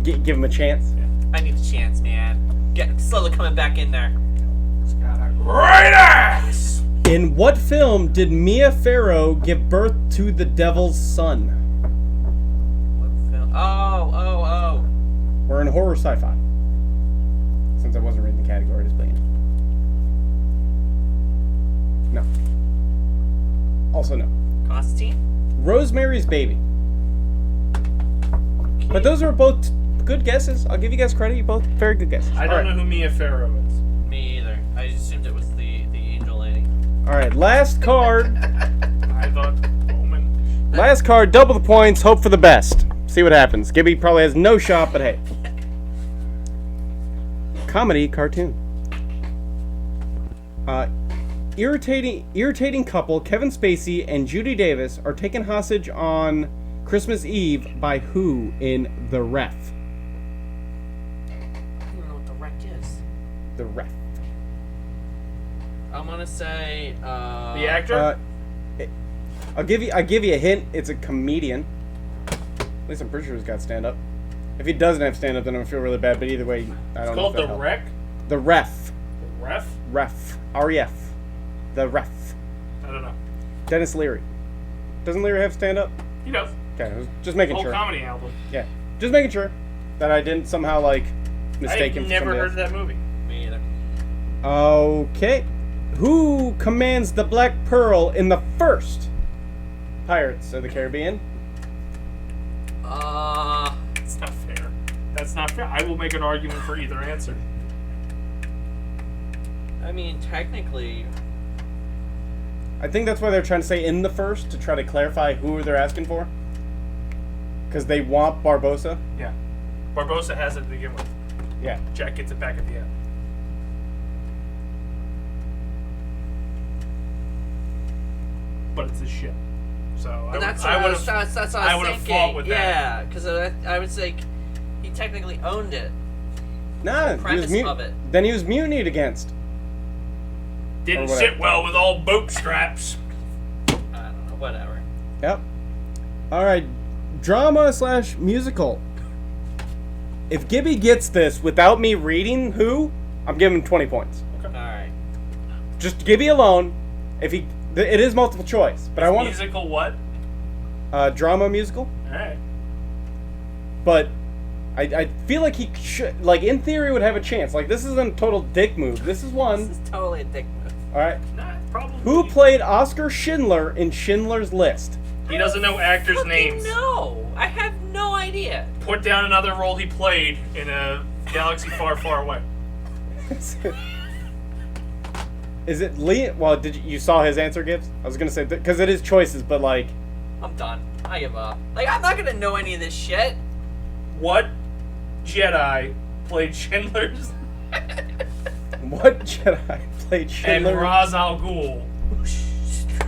Give him a chance.
I need a chance, man. Get slowly coming back in there.
It's got a great ass!
In what film did Mia Farrow give birth to the Devil's Son?
What film? Oh.
We're in horror sci-fi. Since I wasn't reading the category, just playing. No. Also no.
Constantine?
Rosemary's Baby. But those are both good guesses. I'll give you guys credit. You both very good guesses.
I don't know who Mia Farrow is.
Me either. I just assumed it was the angel lady.
All right, last card.
I thought Bowman.
Last card, double the points, hope for the best. See what happens. Gibby probably has no shot, but hey. Comedy cartoon. Irritating couple Kevin Spacey and Judy Davis are taken hostage on Christmas Eve by who in The Ref?
I don't know what the wreck is.
The Ref.
I'm gonna say
The actor?
I'll give you a hint. It's a comedian. At least I'm pretty sure he's got stand up. If he doesn't have stand up, then I'm gonna feel really bad. But either way, I don't know.
It's called The Wreck?
The Ref.
The Ref?
Ref. R-E-F. The Ref.
I don't know.
Dennis Leary. Doesn't Leary have stand up?
He does.
Okay, I was just making
Whole
sure.
comedy album.
Yeah, just making sure that I didn't somehow mistake him
I've
for
never
somebody
heard
else.
of that movie.
me either.
Okay, who commands the Black Pearl in the first Pirates of the Caribbean?
That's not fair. That's not fair. I will make an argument for either answer.
I mean, technically,
I think that's why they're trying to say in the first to try to clarify who they're asking for. Because they want Barbossa.
Yeah. Barbossa has it to begin with.
Yeah.
Jack gets it back at the end. But it's a ship. So
and that's
I
what
would have.
that's what
I
I was
would've
thinking.
fought with that.
Yeah, because I would say he technically owned it.
Nah, he was
premise of it.
then he was mutinied against.
Didn't
Or whatever.
sit well with all boat straps.
I don't know, whatever.
Yep. Alright, drama/musical. If Gibby gets this without me reading who, I'm giving him 20 points.
Alright.
Just Gibby alone. If he, it is multiple choice, but I want
Musical what?
drama musical.
Alright.
But I feel like he should, in theory, would have a chance. This isn't a total dick move. This is one.
This is totally a dick move.
All right.
Nah, Probably.
Who played Oscar Schindler in Schindler's List?
He doesn't know actors' names.
No, I have no idea.
Put down another role he played in a galaxy far, far away.
Is it Lee? Well, you saw his answer, Gibbs? I was gonna say because it is choices, but like,
I'm done. I give up. Like, I'm not gonna know any of this shit.
What Jedi played Schindler's
what Jedi played Schindler?
and Ra's al Ghul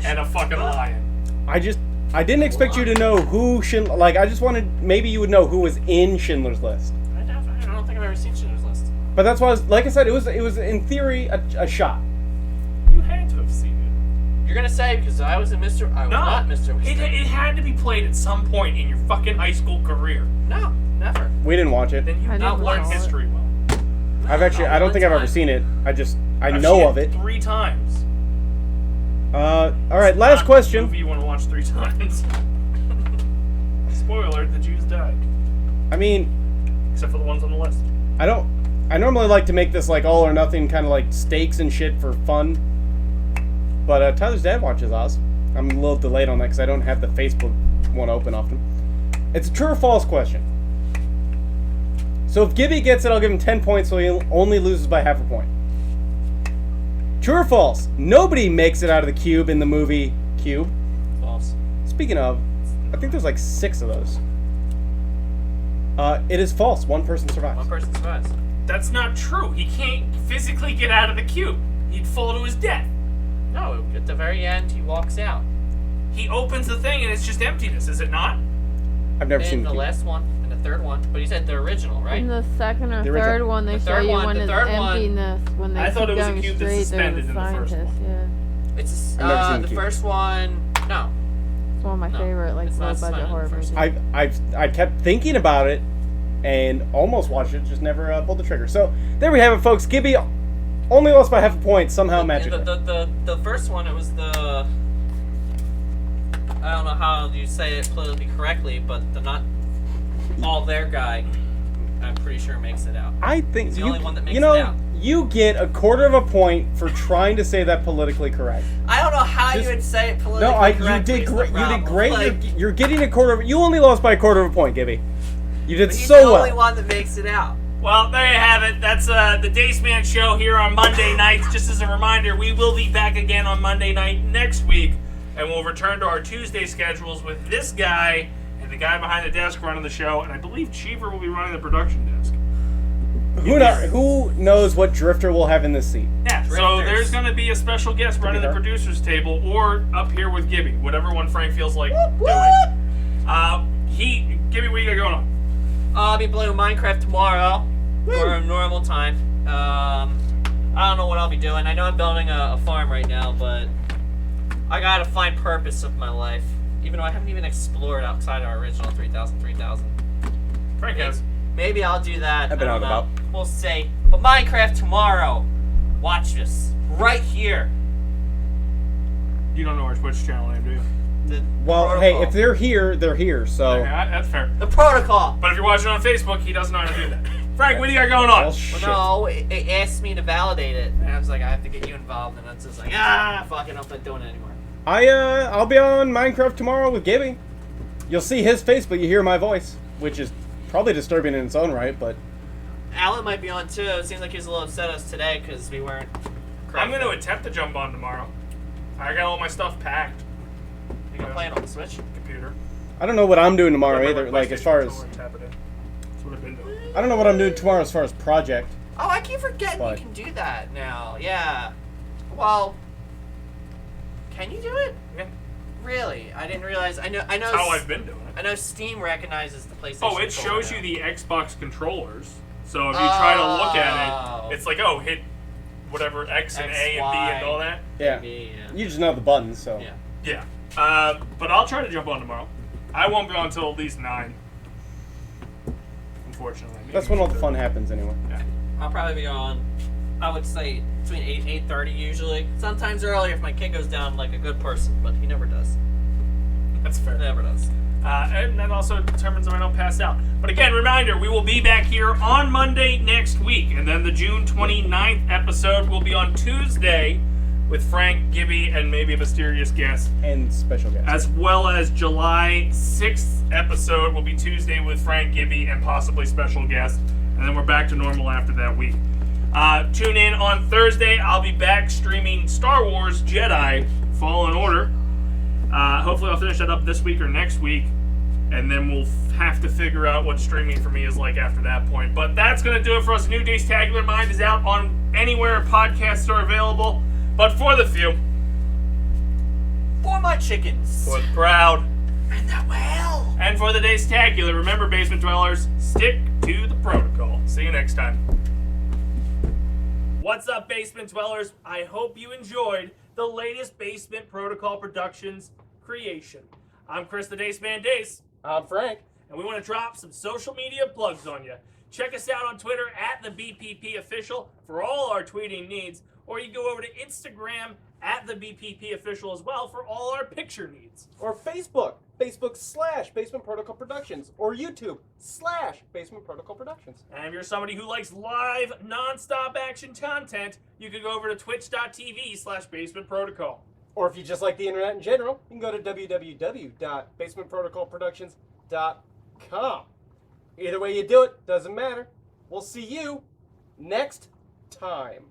and a fucking lion?
I didn't expect you to know who Schindler. Like, I just wanted maybe you would know who was in Schindler's List.
I don't think I've ever seen Schindler's List.
But that's why, like I said, it was in theory a shot.
You had to have seen it.
You're gonna say because I was not Mr.
It had to be played at some point in your fucking high school career.
No, never.
We didn't watch it.
Then you
I
not
never
learn
saw it.
history well.
I don't think I've ever seen it. I
I've
know
seen
of it.
3 times.
All right, last
Not a
question.
movie you want to watch 3 times. Spoiler: the Jews died,
I mean,
except for the ones on the list.
I normally like to make this like all or nothing kind of like stakes and shit for fun. But Tyler's dad watches Oz. I'm a little delayed on that because I don't have the Facebook one open often. It's a true or false question. So if Gibby gets it, I'll give him 10 points, so he only loses by half a point. True or false? Nobody makes it out of the cube in the movie Cube.
False.
Speaking of, I think there's like 6 of those. It is false. One person survives.
One person survives.
That's not true. He can't physically get out of the cube. He'd fall to his death.
No, at the very end, he walks out.
He opens the thing and it's just emptiness, is it not?
I've never seen
In the
Cube.
last one, and the third one. But he said the original, right?
In the second or
The original.
third one, they
The
show
third
you
one-
when
the
it's
third one-
emptiness. When they
I thought
keep
it was a
going
cube that's
straight,
suspended
they're
in
the
the first
scientists.
one.
Yeah,
It's
I've never seen
the
Cube.
first one. No.
it's one of my
No,
favorite like
it's
low
not
budget
Simon
horror
first.
movies.
I kept thinking about it and almost watched it, just never pulled the trigger. So there we have it, folks. Gibby only lost by half a point somehow magically.
The first one, it was the. I don't know how you say it politically correctly, but the not all there guy, I'm pretty sure makes it out.
I think
He's the
you,
only one that makes
you know,
it out.
you get a quarter of a point for trying to say that politically correct.
I don't know how
Just-
you would say it politically
No, you
correctly.
did
is the
great. You did
problem.
great.
Like,
You're getting a quarter of. You only lost by a quarter of a point, Gibby. You did
but he's
so
the only
well.
one that makes it out.
Well, there you have it. That's the Dace Man Show here on Monday nights. Just as a reminder, we will be back again on Monday night next week, and we'll return to our Tuesday schedules with this guy and the guy behind the desk running the show, and I believe Cheever will be running the production desk.
Who knows what drifter we'll have in this seat?
Yeah, so
Drifters.
there's going to be a special guest running the
her.
producer's table, or up here with Gibby, whatever one Frank feels like doing. Gibby, what you got going on?
I'll be playing Minecraft tomorrow for a normal time. I don't know what I'll be doing. I know I'm building a farm right now, but I gotta find purpose of my life. Even though I haven't even explored outside our original 3000.
Frank has.
Maybe I'll do that.
I've been
I
out
don't
and
know. We'll see. But Minecraft tomorrow. Watch this. Right here.
You don't know our Twitch channel name, do you?
The
Well,
protocol.
hey, if they're here, they're here. So
Yeah, that's fair.
The protocol.
But if you're watching on Facebook, he doesn't know how to do that. Frank, what do you got going on?
well, shit.
Well, no, it asked me to validate it. And I was like, I have to get you involved. And it's just like, fuck it, I'm not doing it anymore.
I'll be on Minecraft tomorrow with Gibby. You'll see his face, but you hear my voice, which is probably disturbing in its own right. But
Alan might be on too. It seems like he's a little upset at us today because we weren't.
I'm going to attempt to jump on tomorrow. I got all my stuff packed.
You gonna play it on the Switch?
Computer.
I don't know what I'm doing tomorrow
Got my,
either. Like as
PlayStation
far as
controller and tap it in. That's what I've been doing.
I don't know what I'm doing tomorrow as far as project.
Oh, I keep forgetting
What?
you can do that now. Yeah. Well, can you do it?
Yeah.
Really? I didn't realize. I know.
That's how I've been doing it.
I know Steam recognizes the PlayStation.
Oh, it
controller
shows
now.
you the Xbox controllers. So if you try to look
Oh.
at it, it's like, oh, hit whatever X and
X,
A and B
Y.
and all that.
Yeah,
Maybe, yeah.
you just know the buttons. So
Yeah.
Yeah. But I'll try to jump on tomorrow. I won't be on until at least 9. Unfortunately. Maybe
that's when all the
8:30.
fun happens anyway.
Yeah.
I'll probably be on. I would say between 8:30 usually. Sometimes earlier if my kid goes down like a good person, but he never does.
That's fair.
Never does.
And that also determines if I don't pass out. But again, reminder, we will be back here on Monday next week. And then the June 29th episode will be on Tuesday with Frank, Gibby, and maybe a mysterious guest.
And special guest.
As well as July 6th episode will be Tuesday with Frank, Gibby, and possibly special guest. And then we're back to normal after that week. Tune in on Thursday. I'll be back streaming Star Wars Jedi Fallen Order. Hopefully I'll finish that up this week or next week. And then we'll have to figure out what streaming for me is like after that point. But that's going to do it for us. New Day's Tagular Mind is out on anywhere podcasts are available. But for the few,
For my chickens.
for the proud,
And the well.
and for the Day's Tagular, remember, Basement Dwellers, stick to the protocol. See you next time. What's up, Basement Dwellers? I hope you enjoyed the latest Basement Protocol Productions creation. I'm Chris the Dace Man Dace.
I'm Frank.
And we want to drop some social media plugs on you. Check us out on Twitter at the BPP Official for all our tweeting needs, or you go over to Instagram at the BPP Official as well for all our picture needs.
Or Facebook/Basement Protocol Productions. Or YouTube/Basement Protocol Productions.
And if you're somebody who likes live, non-stop action content, you can go over to twitch.tv/Basement Protocol.
Or if you just like the internet in general, you can go to www.basementprotocolproductions.com. Either way you do it, doesn't matter. We'll see you next time.